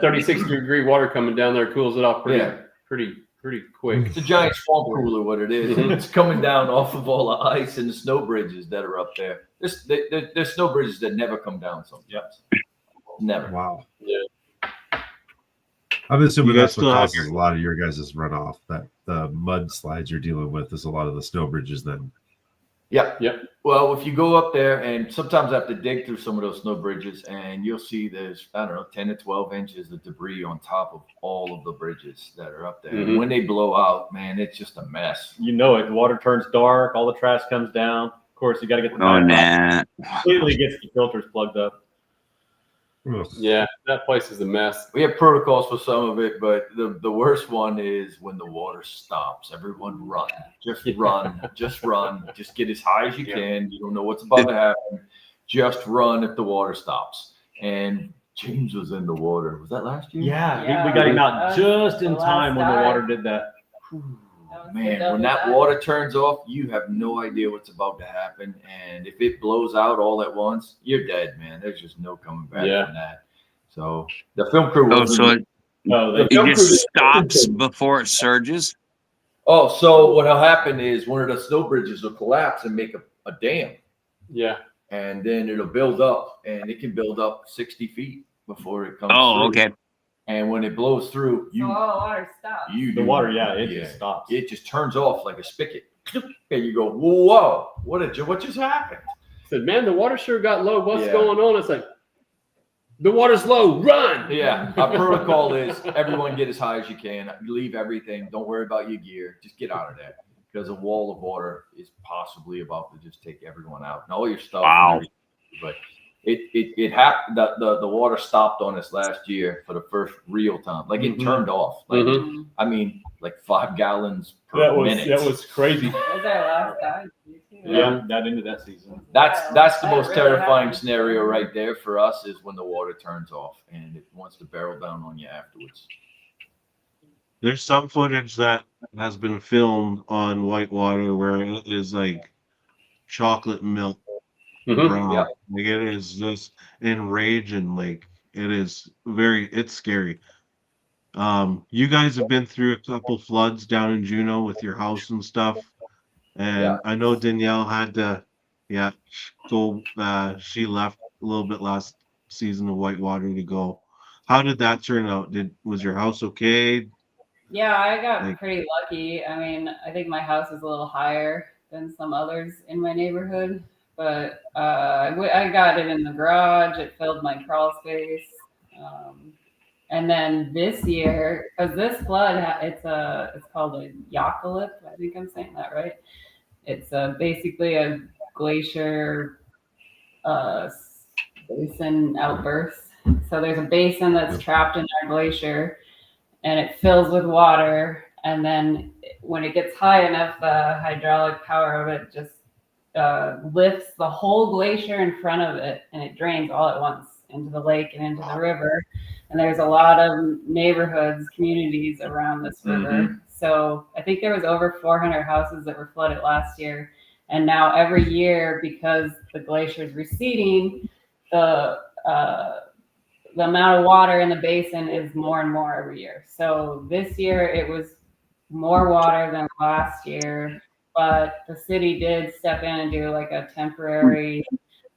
36-degree water coming down there cools it off pretty quick. It's a giant swamp cooler, what it is. It's coming down off of all the ice and the snow bridges that are up there. There's snow bridges that never come down sometimes. Never. Wow. Yeah. I'm assuming You guys that's what still have- causes a lot of your guys' runoff. That the mudslides you're dealing with is a lot of the snow bridges then. Yep. Yep. Well, if you go up there, and sometimes I have to dig through some of those snow bridges, and you'll see there's, 10 to 12 inches of debris on top of all of the bridges that are up there. And when they blow out, man, it's just a mess. You know it. The water turns dark. All the trash comes down. Of course, you got to get the completely gets the filters plugged up. Ugh. Yeah, that place is a mess. We have protocols for some of it, but the worst one is when the water stops. Everyone run. Just run. Just run. Just get as high as you can. You don't know what's about to happen. Just run if the water stops. And James was in the water. Was that last year? Yeah, we got him out just in time when the water did that. Man, when that water turns off, you have no idea what's about to happen. And if it blows out all at once, you're dead, man. There's just no coming back from that. So the film crew it just stops before it surges. Oh, so what'll happen is one of the snow bridges will collapse and make a dam. Yeah. And then it'll build up, and it can build up 60 feet before it comes Oh, through. okay. And when it blows through, So all the water stops. The water, it just stops. It just turns off like a spigot. And you go, whoa, what just happened? I said, man, the water sure got low. What's going on? It's like, the water's low, run. Yeah. Our protocol is everyone get as high as you can. Leave everything. Don't worry about your gear. Just get out of there. Because a wall of water is possibly about to just take everyone out. And all your stuff. Wow. But it happened. The water stopped on us last year for the first real time. Like it turned off. Like I mean, like 5 gallons per minute. That was crazy. That was our last time. Yeah, that into that season. That's the most terrifying scenario right there for us is when the water turns off and it wants to barrel down on you afterwards. There's some footage that has been filmed on whitewater where it is like chocolate milk brown. Yeah. Like it is just enraging. Like it's scary. You guys have been through a couple floods down in Juneau with your house and stuff. And I know Danielle had to, go. She left a little bit last season of whitewater to go. How did that turn out? Was your house okay? Yeah, I got Like- pretty lucky. I mean, I think my house is a little higher than some others in my neighborhood, but I got it in the garage. It filled my crawl space. And then this year, because this flood, it's called a yakalip. I think I'm saying that right. It's basically a glacier basin outburst. So there's a basin that's trapped in our glacier, and it fills with water. And then when it gets high enough, the hydraulic power of it just lifts the whole glacier in front of it, and it drains all at once into the lake and into the river. And there's a lot of neighborhoods, communities around this river. So I think there was over 400 houses that were flooded last year. And now every year, because the glacier is receding, the amount of water in the basin is more and more every year. So this year it was more water than last year, but the city did step in and do like a temporary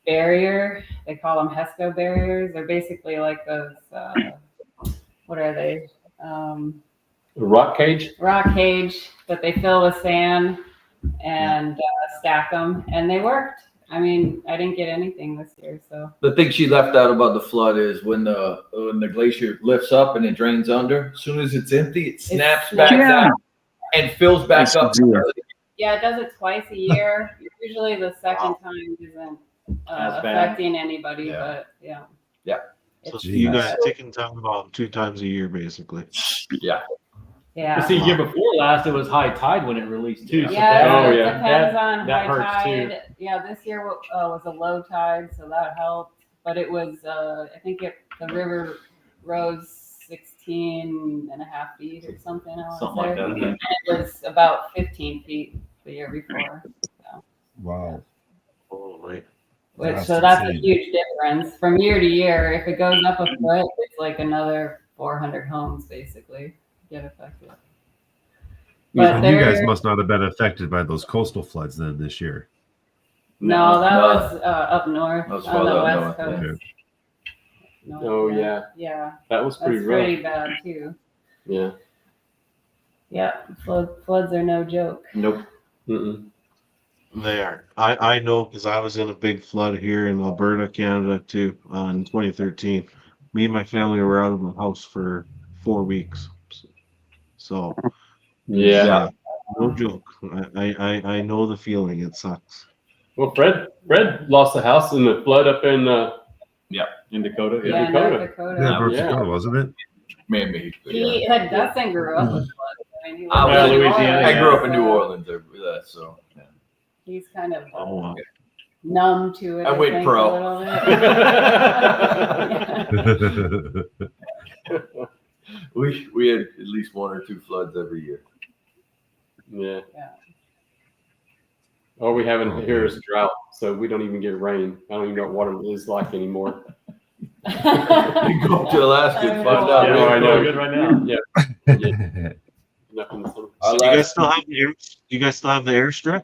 barrier. They call them HESCO barriers. They're basically like those, what are they? Rock cage. Rock cage that they fill with sand and stack them, and they worked. I mean, I didn't get anything this year, so. The thing she left out about the flood is when the glacier lifts up and it drains under, as soon as it's empty, it snaps back down and fills back up. Yeah, it does it twice a year. Usually the second time isn't affecting anybody, but yeah. So you guys ticking time about 2 times a year, basically. Yeah. Yeah. See, year before last, it was high tide when it released too. So Yeah, that- it depends on that high hurts too. tide. Yeah, this year was a low tide, so that helped. But it was, I think the river rose 16.5 feet or something. Something like that. And it was about 15 feet the year before. So. Wow. Holy. So that's a huge difference from year to year. If it goes up a foot, it's like another 400 homes basically get affected. But You guys must not have been affected by those coastal floods then this year. No, that was up north That was on the farther west up north, coast. North, Oh, yeah. Yeah, That was that's pretty rough. pretty bad too. Yeah. Yeah, floods are no joke. Nope. Mm-mm. They are. I know because I was in a big flood here in Alberta, Canada, too, in 2013. Me and my family were out of the house for 4 weeks. So, Yeah. no joke. I know the feeling. It sucks. Well, Fred lost the house in the flood up in in Dakota. Yeah, Dakota. North Dakota. Yeah, North Yeah. Dakota, wasn't it? Man-made. But yeah. He had Dustin grew up with floods. I mean, he I lived was in in Louisiana, I grew up in so New Orleans, so yeah. He's kind of Oh, wow. numb to it. I went think, pro. a little bit. We had at least 1 or 2 floods every year. Yeah. Yeah. All we have in here is drought, so we don't even get rain. I don't even know what water is like anymore. You go up to Alaska and find out. Yeah, I know. Good right now. Yeah. Nothing. So you guys still have the airstrip?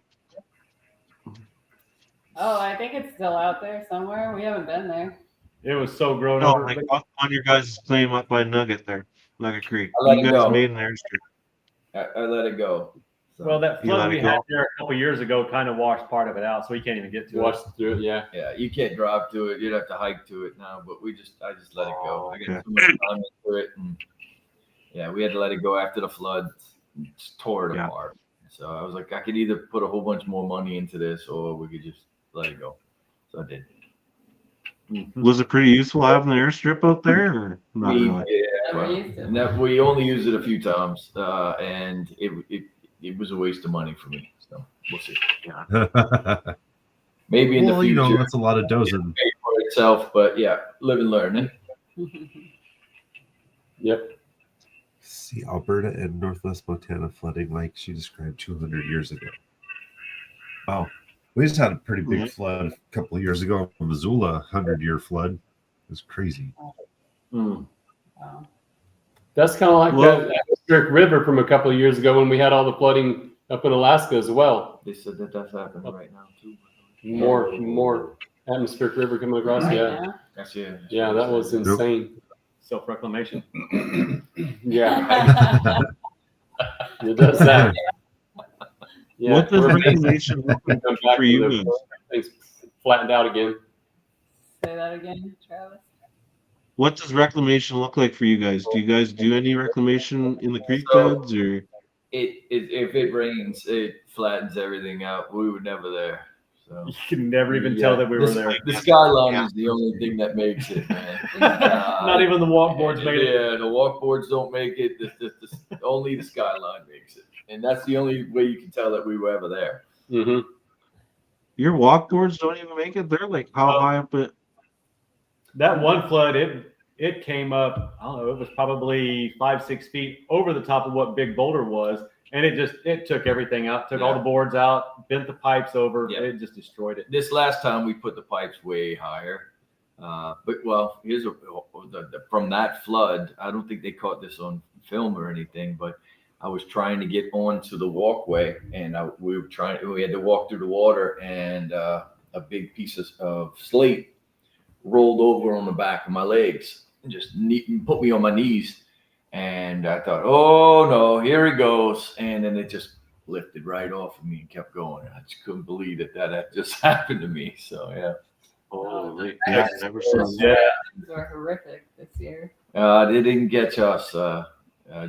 Oh, I think it's still out there somewhere. We haven't been there. It was so grown No, over. like on your guys' claim up by Nugget there, Nugget Creek. I let You it guys go. made an airstrip. I let it go. So, Well, that You flood let we it had go. there a couple years ago kind of washed part of it out, so we can't even get to Watch it. through it. Yeah. yeah, you can't drive to it. You'd have to hike to it now, but I just let it go. Oh, I okay. got too much time into it, and yeah, we had to let it go after the flood. Just tore it Yeah. apart. So I was like, I could either put a whole bunch more money into this, or we could just let it go. So I did. Was it pretty useful having the airstrip out there, or not really? Never used to. And we only used it a few times, and it was a waste of money for me. So we'll see. Maybe in the Well, future, you know, that's a lot of dozing. it'll pay for itself. But yeah, live and learn. Eh? Yep. See, Alberta and Northwest Montana flooding like she described 200 years ago. Wow. We just had a pretty big flood a couple of years ago in Missoula, 100-year flood. It was crazy. Mm. Wow. That's kind of like Well- that atmospheric river from a couple of years ago when we had all the flooding up in Alaska as well. They said that that's happening right now too. More atmospheric river coming across. Right Yeah. now. That's it. Yeah, that was insane. Self-reclamation. Yeah. It does that. Yeah, What does we're reclamation look like come back for to you the guys? things flattened out again. Say that again, Travis. What does reclamation look like for you guys? Do you guys do any reclamation in the creek So beds or? if it rains, it flattens everything out. We were never there. So You can never even tell that we were there. The skyline is the only thing that makes it, man. Not even the walkboards made it. Yeah, the walkboards don't make it. Only the skyline makes it, and that's the only way you can tell that we were ever there. Mm-hmm. Your walkboards don't even make it. They're like how high up it? That one flood, it came up, I don't know, it was probably 5-6 feet over the top of what Big Boulder was. And it took everything out, took all the boards out, bent the pipes over. Yeah. It just destroyed it. This last time we put the pipes way higher. Here's from that flood. I don't think they caught this on film or anything, but I was trying to get onto the walkway, and we had to walk through the water, and a big piece of slate rolled over on the back of my legs and just put me on my knees. And I thought, oh no, here he goes. And then it just lifted right off of me and kept going. I just couldn't believe that had just happened to me. So yeah. Holy, yeah, I never saw that. Yeah. These are horrific this year. They didn't catch us,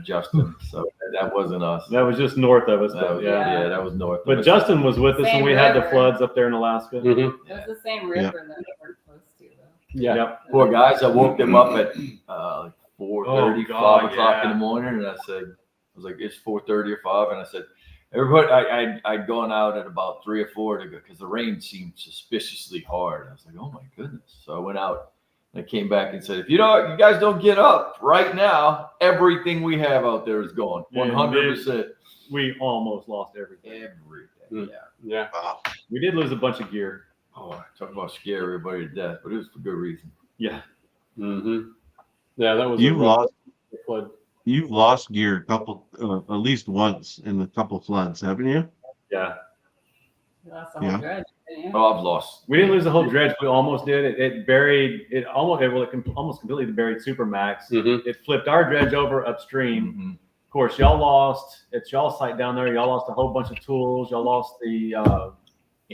Justin. So that wasn't us. That was just north of us. That was, that was north. But of us. Justin was with us when Same we had the river. floods up there in Alaska. Mm-hmm. It was the same river that we were close to, though. Yeah. Yep. Poor guys, I woke them up at 4:30, Oh, God, 5 o'clock in yeah. the morning, and I was like, it's 4:30 or 5, and I said, everybody, I'd gone out at about 3 or 4 to go because the rain seemed suspiciously hard. I was like, oh my goodness. So I went out and I came back and said, if you guys don't get up right now, everything we have out there is gone. 100%. We almost lost everything. Everything. Yeah. Yeah. Wow. We did lose a bunch of gear. Oh, talk about scare everybody to death, but it was for good reason. Yeah. Mm-hmm. Yeah, that was You've lost flood. you've lost gear a couple, at least once in a couple floods, haven't you? Yeah. You lost the whole Yeah. dredge, didn't you? Oh, I've lost. We didn't lose the whole dredge. We almost did. It almost completely buried Supermax. Mm-hmm. It flipped our dredge over upstream. Mhm. Of course, y'all lost. It's y'all site down there. Y'all lost a whole bunch of tools. Y'all lost the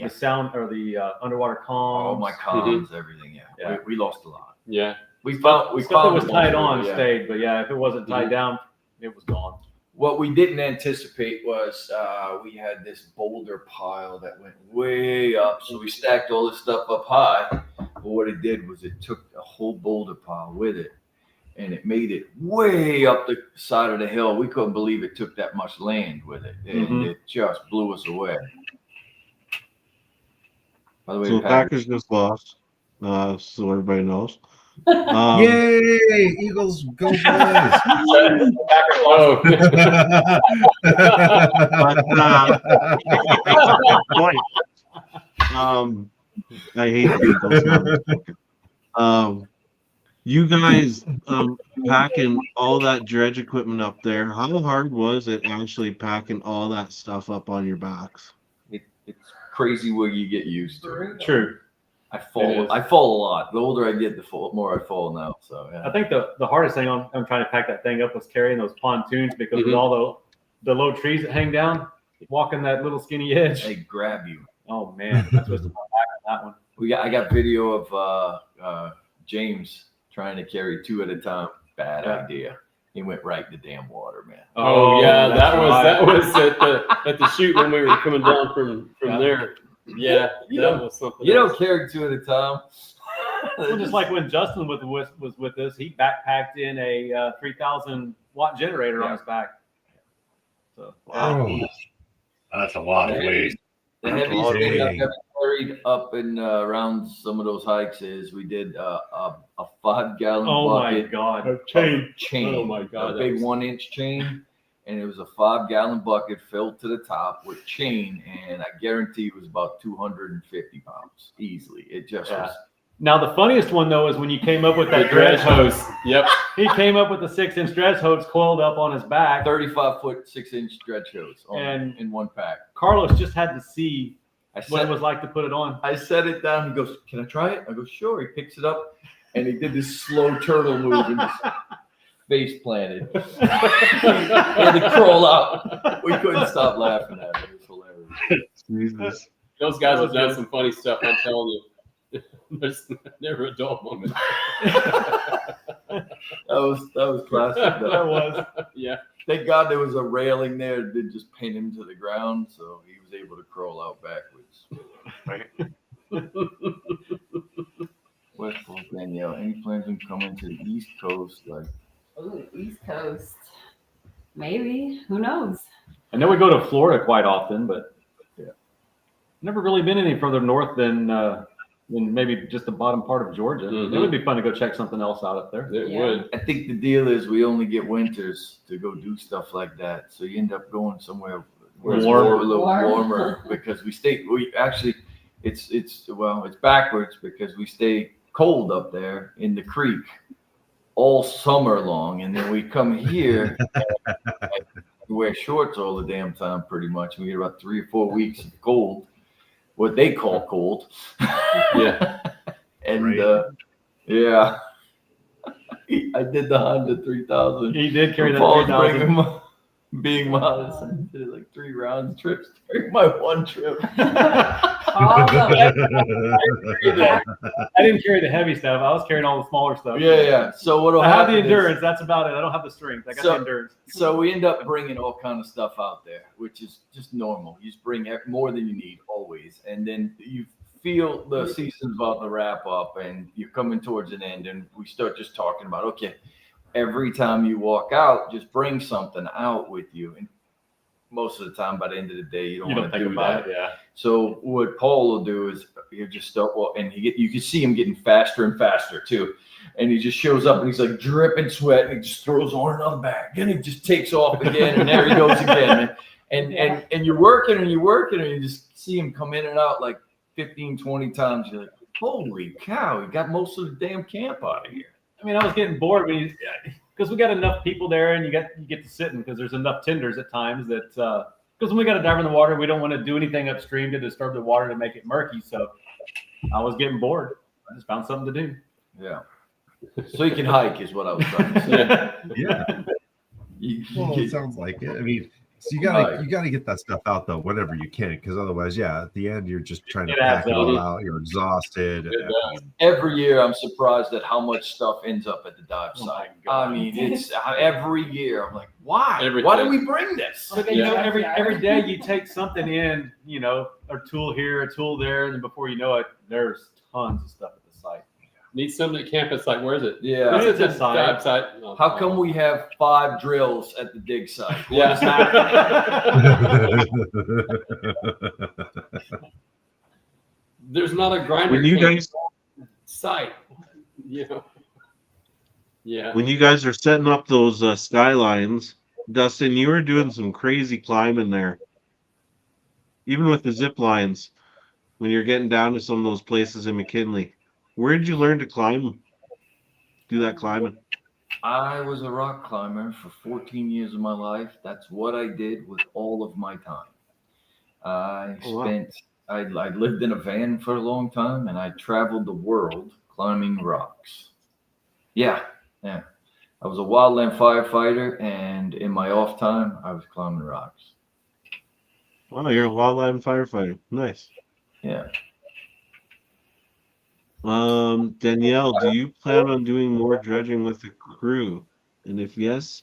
sound or the underwater comms. All my comms, everything. Yeah. We lost a lot. Yeah. We found Stuff that was them tied all, on yeah. stayed, but yeah, if it wasn't tied down, it was gone. What we didn't anticipate was we had this boulder pile that went way up. So we stacked all this stuff up high. But what it did was it took a whole boulder pile with it, and it made it way up the side of the hill. We couldn't believe it took that much land with it, and it just blew us away. By the way, So Packers, Packers just lost, so everybody knows. Yay! Eagles go boys! Oh. Point. I hate the Eagles. You guys packing all that dredge equipment up there. How hard was it actually packing all that stuff up on your backs? it's crazy what you get used to. Brutal. True. I It is. fall a lot. The older I get, the more I fall now. So yeah. I think the hardest thing on trying to pack that thing up was carrying those pontoons because with Mhm. all the low trees that hang down, walking that little skinny edge. They grab you. Oh man, that's what's my back on that one. I got video of James trying to carry 2 at a time. Bad Yeah. idea. He went right in the damn water, man. Oh yeah, that's that right. was at the chute when we were coming down from Yeah. there. Yeah, You that don't- was something. You else. don't carry 2 at a time. Well, just like when Justin was with us, he backpacked in a 3,000 watt generator on his back. So Oh, That's a lot of weight. The That's heaviest all thing I've dang. ever carried up and around some of those hikes is we did a 5-gallon oh my bucket god, of chain. Oh my God, a that big was- 1-inch chain, and it was a 5-gallon bucket filled to the top with chain, and I guarantee it was about 250 pounds easily. It just Yeah. was. Now the funniest one though is when you came up with The that dredge hose. Yep. He came up with the 6-inch dredge hose coiled up on his back. 35-foot 6-inch dredge hose And- in one pack. Carlos just had to see I what it set, was like to put it on. I set it down. He goes, "Can I try it?" I go, "Sure." He picks it up, and he did this slow turtle move and just face planted. He had to crawl out. We couldn't stop laughing at it. It was hilarious. Jesus. Those guys have done some funny stuff. I'm telling you. There's never a dull moment. That was classic. That was. Yeah. Thank God there was a railing there that didn't just pin him to the ground, so he was able to crawl out backwards. Right. West Coast, Danielle, any plans on coming to the East Coast? Like, Ooh, East Coast. Maybe. Who knows? I know we go to Florida quite often, but yeah, never really been any further north than maybe just the bottom part of Georgia. Mhm. It would be fun to go check something else out up there. It Yeah. would. I think the deal is we only get winters to go do stuff like that, so you end up going somewhere where it's Warm. a little Warm. warmer because we actually it's backwards because we stay cold up there in the creek all summer long, and then we come here and we wear shorts all the damn time pretty much. We get about 3 or 4 weeks of cold, what they call cold. Yeah. And Right. yeah, I did the Honda 3000. He did carry that Paul's 3,000. being modest, I did like 3 round trips during my one trip. Awesome. I didn't carry the heavy stuff. I was carrying all the smaller stuff. Yeah. So what'll I have happen the is- endurance. That's about it. I don't have the strength. I got the endurance. So we end up bringing all kind of stuff out there, which is just normal. You just bring more than you need always, and then you feel the season's about to wrap up, and you're coming towards an end, and we start just talking about, okay, every time you walk out, just bring something out with you, and most of the time, by the end of the day, you don't You want don't to think do about that. it. Yeah. So what Paul will do is he'll just start and you can see him getting faster and faster too. And he just shows up and he's like dripping sweat and he just throws on another bag. Then he just takes off again and there he goes again. And you're working and you just see him come in and out like 15, 20 times. You're like, holy cow, he got most of the damn camp out of here. I mean, I was getting bored when because we got enough people there, and you get to sitting because there's enough tenders at times that because when we got a diver in the water, we don't want to do anything upstream to disturb the water to make it murky. So I was getting bored. I just found something to do. Yeah. So you can hike is what I was trying to say. Yeah. Well, it sounds like it. I mean, so you gotta get that stuff out though whenever you can, because otherwise, yeah, at the end you're just trying to It adds pack it up. all out. You're exhausted. Every year, I'm surprised at how much stuff ends up at the dive Oh site. my God. I mean, it's every year. I'm like, why? Everything. Why do we bring this? But then, every day you take something in, a tool here, a tool there, and then before you know it, there's tons of stuff at the site. Need something at campus site. Where is it? Yeah. Where is It's it? a site. Dive site. Oh, How come we have 5 drills at the dig site? Yeah. What is that? There's not a grinder When you camp guys site. Yeah. Yeah. when you guys are setting up those skylines, Dustin, you were doing some crazy climbing there. Even with the zip lines, when you're getting down to some of those places in McKinley. Where did you learn to climb? Do that climbing? I was a rock climber for 14 years of my life. That's what I did with all of my time. I lived in a van for a long time, and I traveled the world climbing rocks. Yeah. I was a wildland firefighter, and in my off time, I was climbing rocks. Wow, you're a wildland firefighter. Nice. Yeah. Danielle, do you plan on doing more dredging with the crew? And if yes,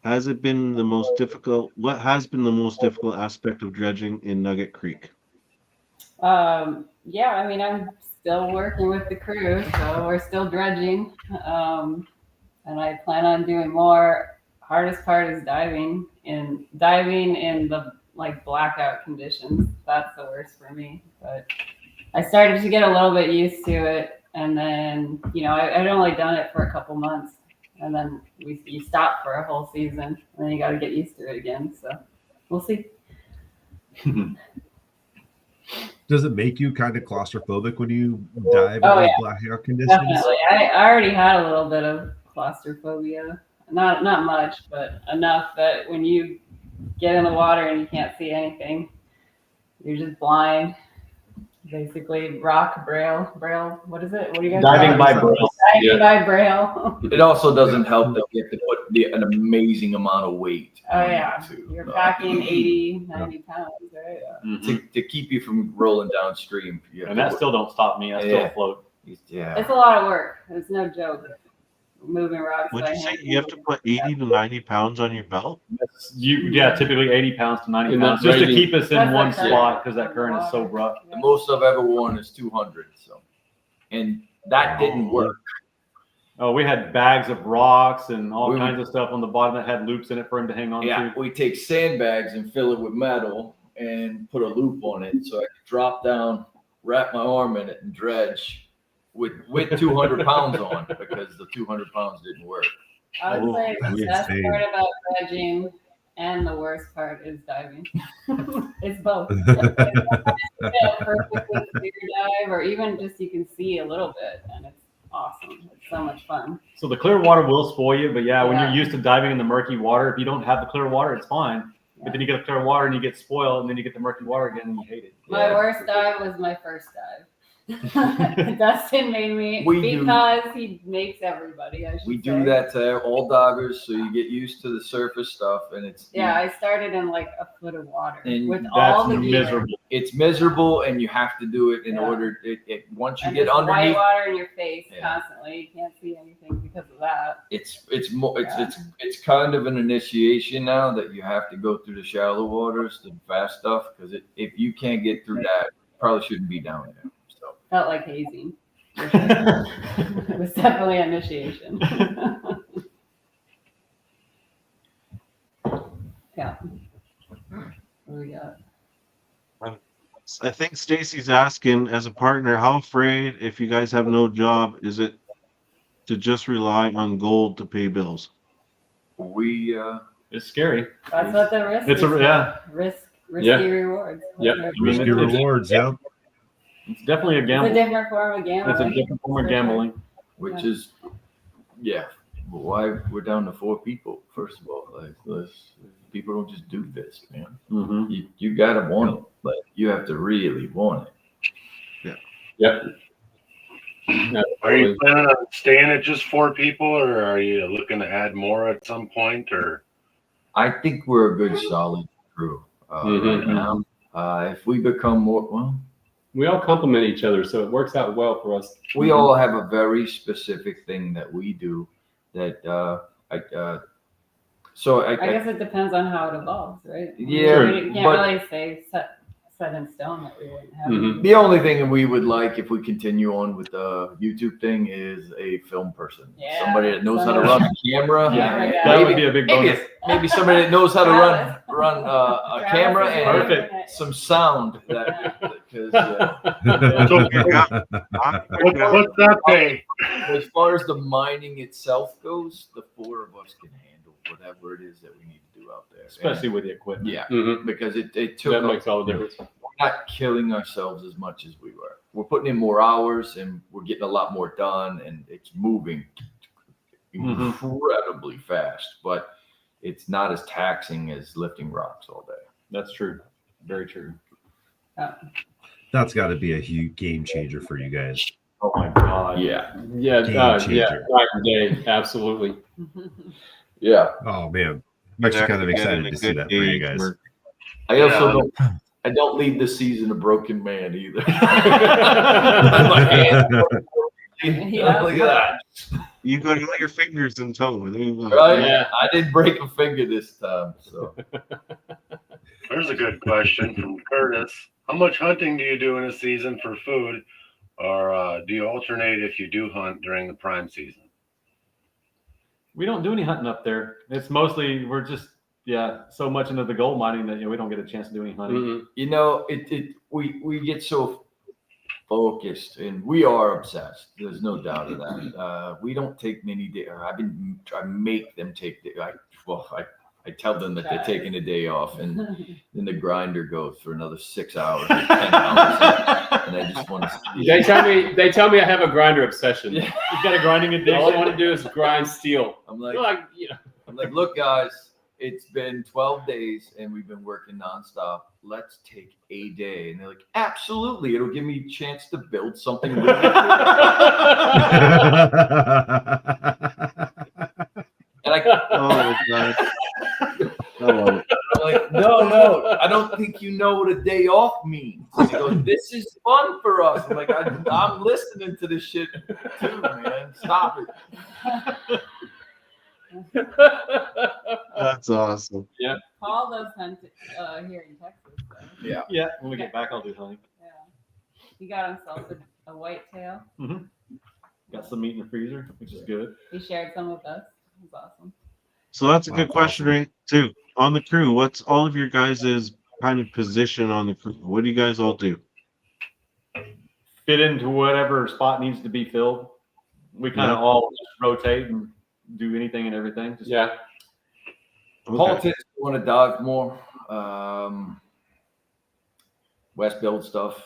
what has been the most difficult aspect of dredging in Nugget Creek? Yeah, I mean, I'm still working with the crew, so we're still dredging. And I plan on doing more. Hardest part is diving in the blackout conditions. That's the worst for me. But I started to get a little bit used to it, and then I'd only done it for a couple months, and then you stop for a whole season, and then you got to get used to it again. So we'll see. Does it make you kind of claustrophobic when you dive in Oh, those yeah. blackout conditions? Definitely, I already had a little bit of claustrophobia. Not much, but enough that when you get in the water and you can't see anything, you're just blind. basically rock braille. What is it? What do you guys Diving call it? by braille. Diving by braille. It also doesn't help that you have to put an amazing amount of weight. Oh on it, yeah, too. you're packing 80, 90 pounds, right? Mhm. To keep you from rolling downstream. You have And to that put- still don't stop me. I still Yeah. float. Yeah. It's a lot of work. It's no joke. Moving rocks. Would by you say hand. you have to put 80 to 90 pounds on your belt? Typically 80 pounds to 90 In pounds, that just to range. keep us in That's one the current spot because that of the current is so water. rough. The most I've ever worn is 200. So, and that didn't work. Oh, we had bags of rocks and all We kinds of stuff on the bottom that had loops in it for him to hang on Yeah, to. we take sandbags and fill it with metal and put a loop on it so I could drop down, wrap my arm in it, and dredge with 200 pounds on because the 200 pounds didn't work. I would say That's the best insane. part about dredging and the worst part is diving. It's both. Yeah, perfectly clear dive, or even just you can see a little bit, and it's awesome. It's so much fun. So the clear water will spoil you, but yeah, when Yeah. you're used to diving in the murky water, if you don't have the clear water, it's fine. Yeah. But then you get the clear water and you get spoiled, and then you get the murky water again and you hate it. My Yeah. worst dive was my first dive. Dustin made me We do- because he makes everybody. I should We say. do that to all divers, so you get used to the surface stuff, and it's Yeah, I started in like a foot of water And with That's all the gear. miserable. it's miserable, and you have to do it in Yeah. order. Once you And get just white underneath, water in your face Yeah. constantly. You can't see anything because of that. it's kind of an initiation now that you have to go through the shallow waters, the fast stuff, because if you can't get through that, you probably shouldn't be down there. So Felt like hazing. It was definitely initiation. Yeah. What we got? I think Stacy's asking, as a partner, how afraid, if you guys have no job, is it to just rely on gold to pay bills? we It's scary. That's what the risk It's is. a yeah. Risky Yeah. rewards. Yep. It's Risky it's- rewards, yeah. It's definitely a a gamble. different form of gambling. It's a different form of gambling. which is why we're down to 4 people. First of all, people don't just do this, man. Mm-hmm. You gotta want it, but you have to really want it. Yep. Are you planning on staying at just 4 people, or are you looking to add more at some point? Or I think we're a good solid crew Mhm. right now. If we become more, well, We all complement each other, so it works out well for us. we all have a very specific thing that we do that I guess it depends on how it evolves, right? Yeah, We can't but- really say set in stone that we wouldn't have. Mhm. the only thing we would like if we continue on with the YouTube thing is a film person. Yeah, Somebody that knows how to someone- run a camera. Yeah, yeah. That would be a big bonus. Maybe somebody that knows how to Travis. run a Travis camera is and the Perfect. internet. some sound that because what's that pay? as far as the mining itself goes, the 4 of us can handle whatever it is that we need to do out there. Especially with the equipment. Yeah, Mhm. because it took That makes all the difference. we're not killing ourselves as much as we were. We're putting in more hours and we're getting a lot more done, and it's moving incredibly fast, but it's not as taxing as lifting rocks all day. That's true. Very true. That's got to be a huge game changer for you guys. Oh my god. Yeah. Yeah, Game yeah, changer. night and day, absolutely. Yeah. Oh man, I'm actually kind of excited to see that for you guys. I also don't leave the season a broken man either. Yeah. Look at that. You got all your fingers in toe. There you go. Right? Yeah. I didn't break a finger this time, so There's a good question from Curtis. How much hunting do you do in a season for food, or do you alternate if you do hunt during the prime season? We don't do any hunting up there. It's mostly we're just so much into the gold mining that we don't get a chance to do any hunting. Mhm. you know, we get so focused, and we are obsessed. There's no doubt of that. We don't take many days. I make them take. I tell them that they're taking a day off, and then the grinder goes for another 6 hours, or 10 hours, and I just want to. They tell me I have a grinder obsession. Yeah. You've got a grinding All I want addiction. to do is grind steel. I'm like, Like, you know, look, guys, it's been 12 days and we've been working nonstop. Let's take a day. And they're like, absolutely. It'll give me a chance to build something really good. And Oh my god. I love it. I'm like, no, I don't think you know what a day off means. And he goes, this is fun for us. I'm like, I'm listening to this shit too, man. Stop it. That's awesome. Paul does hunt here in Texas. So. Yeah. When we get back, I'll do hunting. Yeah. He got himself a whitetail. Got some meat in the freezer, which is good. He shared some with us. It was awesome. So that's a good question, right? Too. On the crew, what's all of your guys' kind of position on the crew? What do you guys all do? Fit into whatever spot needs to be filled. We kind of all just rotate and do anything and everything. Just Yeah. Paul tends to want to dive more. West builds stuff.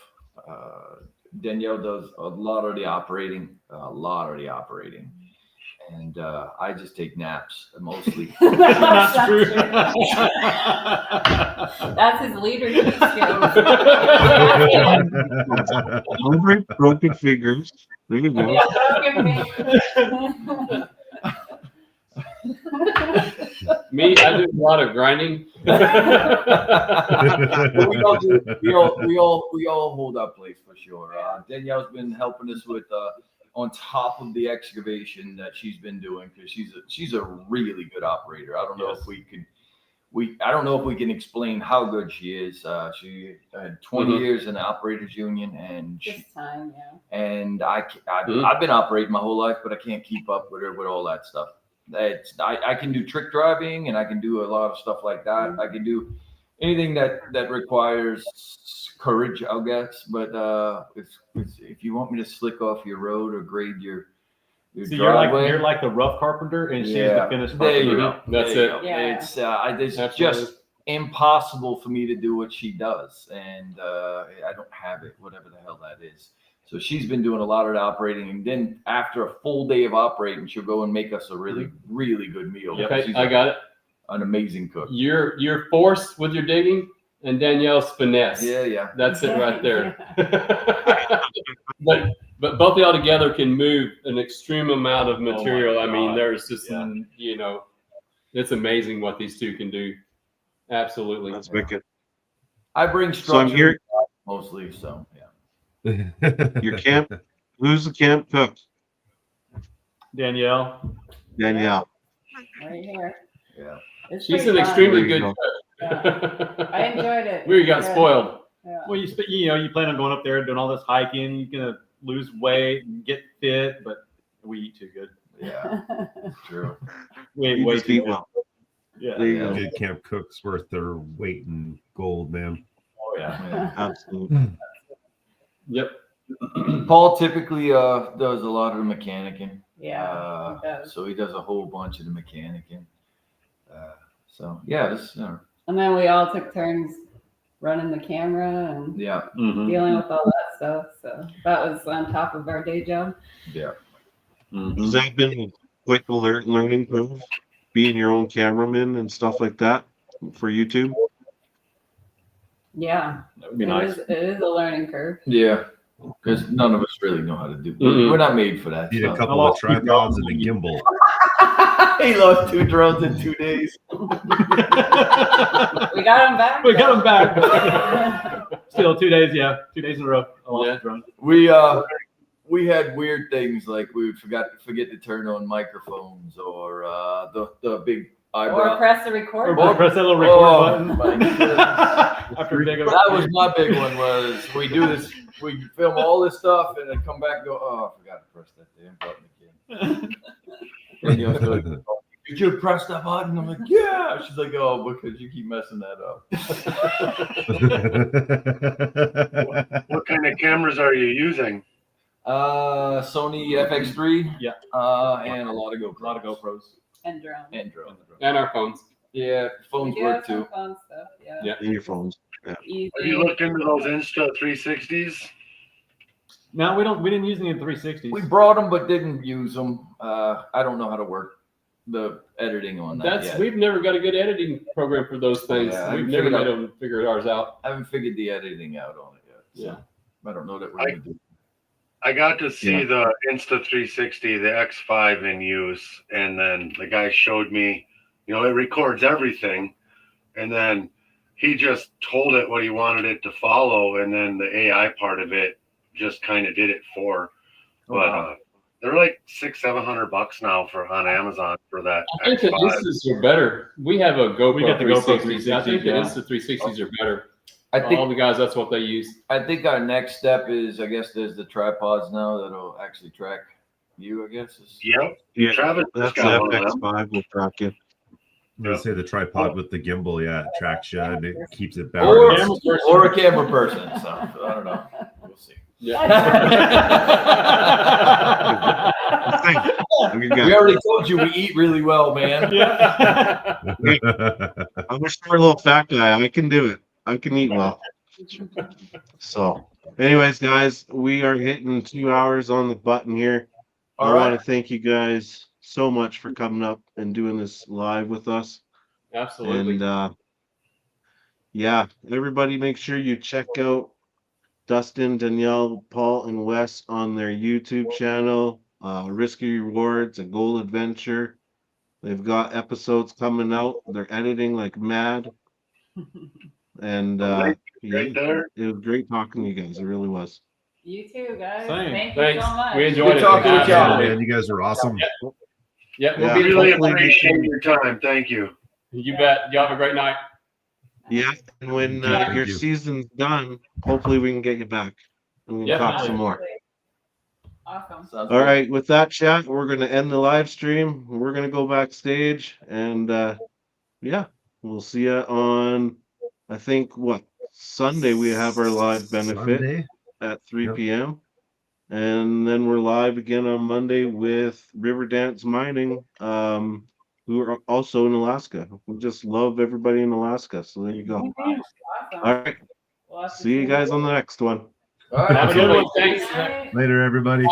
Danielle does a lot of the operating. And I just take naps mostly. That's true. That's his leadership skills. Broken fingers. There you go. Me, I do a lot of grinding. we all hold our place for sure. Danielle's been helping us with on top of the excavation that she's been doing because she's a really good operator. I don't know if I don't know if we can explain how good she is. She had 20 years in the operators union, and and I've been operating my whole life, but I can't keep up with her with all that stuff. I can do trick driving, and I can do a lot of stuff like that. I can do anything that requires courage, I guess. But if you want me to slick off your road or grade your driveway, you're like the rough carpenter, and she's the finished there you carpenter. go. That's There you it. go. Yeah. It's just impossible for me to do what she does, and I don't have it, whatever the hell that is. So she's been doing a lot of the operating, and then after a full day of operating, she'll go and make us a really, really good meal. Okay, She's I got it. an amazing cook. You're force with your digging, and Danielle's finesse. Yeah. That's it right there. but both of y'all together can move an extreme amount of material. I mean, there's just it's amazing what these two can do. Absolutely. That's wicked. I bring structure mostly, so yeah. Your camp. Who's the camp cook? Danielle. Danielle. Right here. Yeah. It's She's pretty an fun. extremely There you good cook. I enjoyed it. We got Good. spoiled. Yeah. Well, you plan on going up there doing all this hiking. You're gonna lose weight and get fit, but we eat too good. Yeah, true. We You way just too eat good. well. Yeah. There you go. Good camp cooks worth their weight in gold, man. Oh yeah. Yeah. Absolutely. Yep. Paul typically does a lot of the mechanicing. Yeah. He does. So he does a whole bunch of the mechanicing. So yeah, And then we all took turns running the camera and yeah. Mm-hmm. dealing with all that stuff. So that was on top of our day job. Yeah. Has that been a quick learning curve? Being your own cameraman and stuff like that for YouTube? Yeah. That would be nice. It is a learning curve. Yeah. Because none of us really know how to do. Mm-mm. We're not made for that. Need a stuff. couple of tripods and a gimbal. He lost 2 drones in 2 days. We got him back. We got him back. Still 2 days, 2 days in a row. I lost the drone. We had weird things like we would forget to turn on microphones or the big eyebrow. Or press the record Or button. press that little record Oh, button. my goodness. After big That was my big one. Was we do this, we film all this stuff, and then come back and go, oh, I forgot to press that damn button again. And you're like, did you press that button? I'm like, yeah. She's like, oh, because you keep messing that up. What kind of cameras are you using? Sony FX3. Yeah. And a lot of GoPros. A lot of GoPros. And drone. And drones. And our phones. Yeah, phones We do work have some too. fun stuff. Yeah. Yeah. In your phones. Easy. Have you looked into those Insta 360s? No, we didn't use any of the 360s. We brought them, but didn't use them. I don't know how to work the editing on that That's yet. we've never got a good editing program for those things. Yeah, I we've haven't never figured made them figure ours out. I haven't figured the editing out on it yet. So Yeah. I don't know that we're gonna do. I got to see the Insta360, the X5 in use, and then the guy showed me, it records everything, and then he just told it what he wanted it to follow, and then the AI part of it just kind of did it for. But they're like $600-700 now on Amazon for that. I think the X5. Instas are better. We have a GoPro We got the GoPro 360. I think the 360, Insta 360s are better. I All think the guys, that's what they use. I think our next step is, I guess, there's the tripods now that'll actually track you. I guess. Yep. Yeah, Travis that's just got the one of them. FX5 will track you. I'm gonna say the tripod with the gimbal, yeah, it tracks you and it keeps it Or, balanced. or a camera person. So I don't know. We'll see. We We already told you we eat really well, man. I'm a short little fat guy. I can do it. I can eat well. So, anyways, guys, we are hitting 2 hours on the button here. All I right. want to thank you guys so much for coming up and doing this live with us. Absolutely. And yeah, everybody make sure you check out Dustin, Danielle, Paul, and Wes on their YouTube channel, Risky Rewards, A Goal Adventure. They've got episodes coming out. They're editing like mad. And Right yeah, there. it was great talking to you guys. It really was. You too, guys. Same. Thank you Thanks. so much. We enjoyed Good it. talking with y'all. Absolutely. Man, you guys are awesome. Yeah, we'll Yeah. be Really hopefully we appreciate can- your time. Thank you. You bet. Y'all have a great night. Yeah, and when Thank your you. season's done, hopefully we can get you back and we can Yeah. talk some more. Awesome. Sounds All good. right, with that, chat, we're going to end the live stream. We're going to go backstage and yeah, we'll see you on, I think, Sunday we have our live benefit Sunday? at 3 Yep. p.m. And then we're live again on Monday with River Dance Mining, who are also in Alaska. We just love everybody in Alaska. So there you go. Awesome. All right. We'll have to See you guys on the next one. All right. Have a good one. Thanks. Bye. Later, everybody.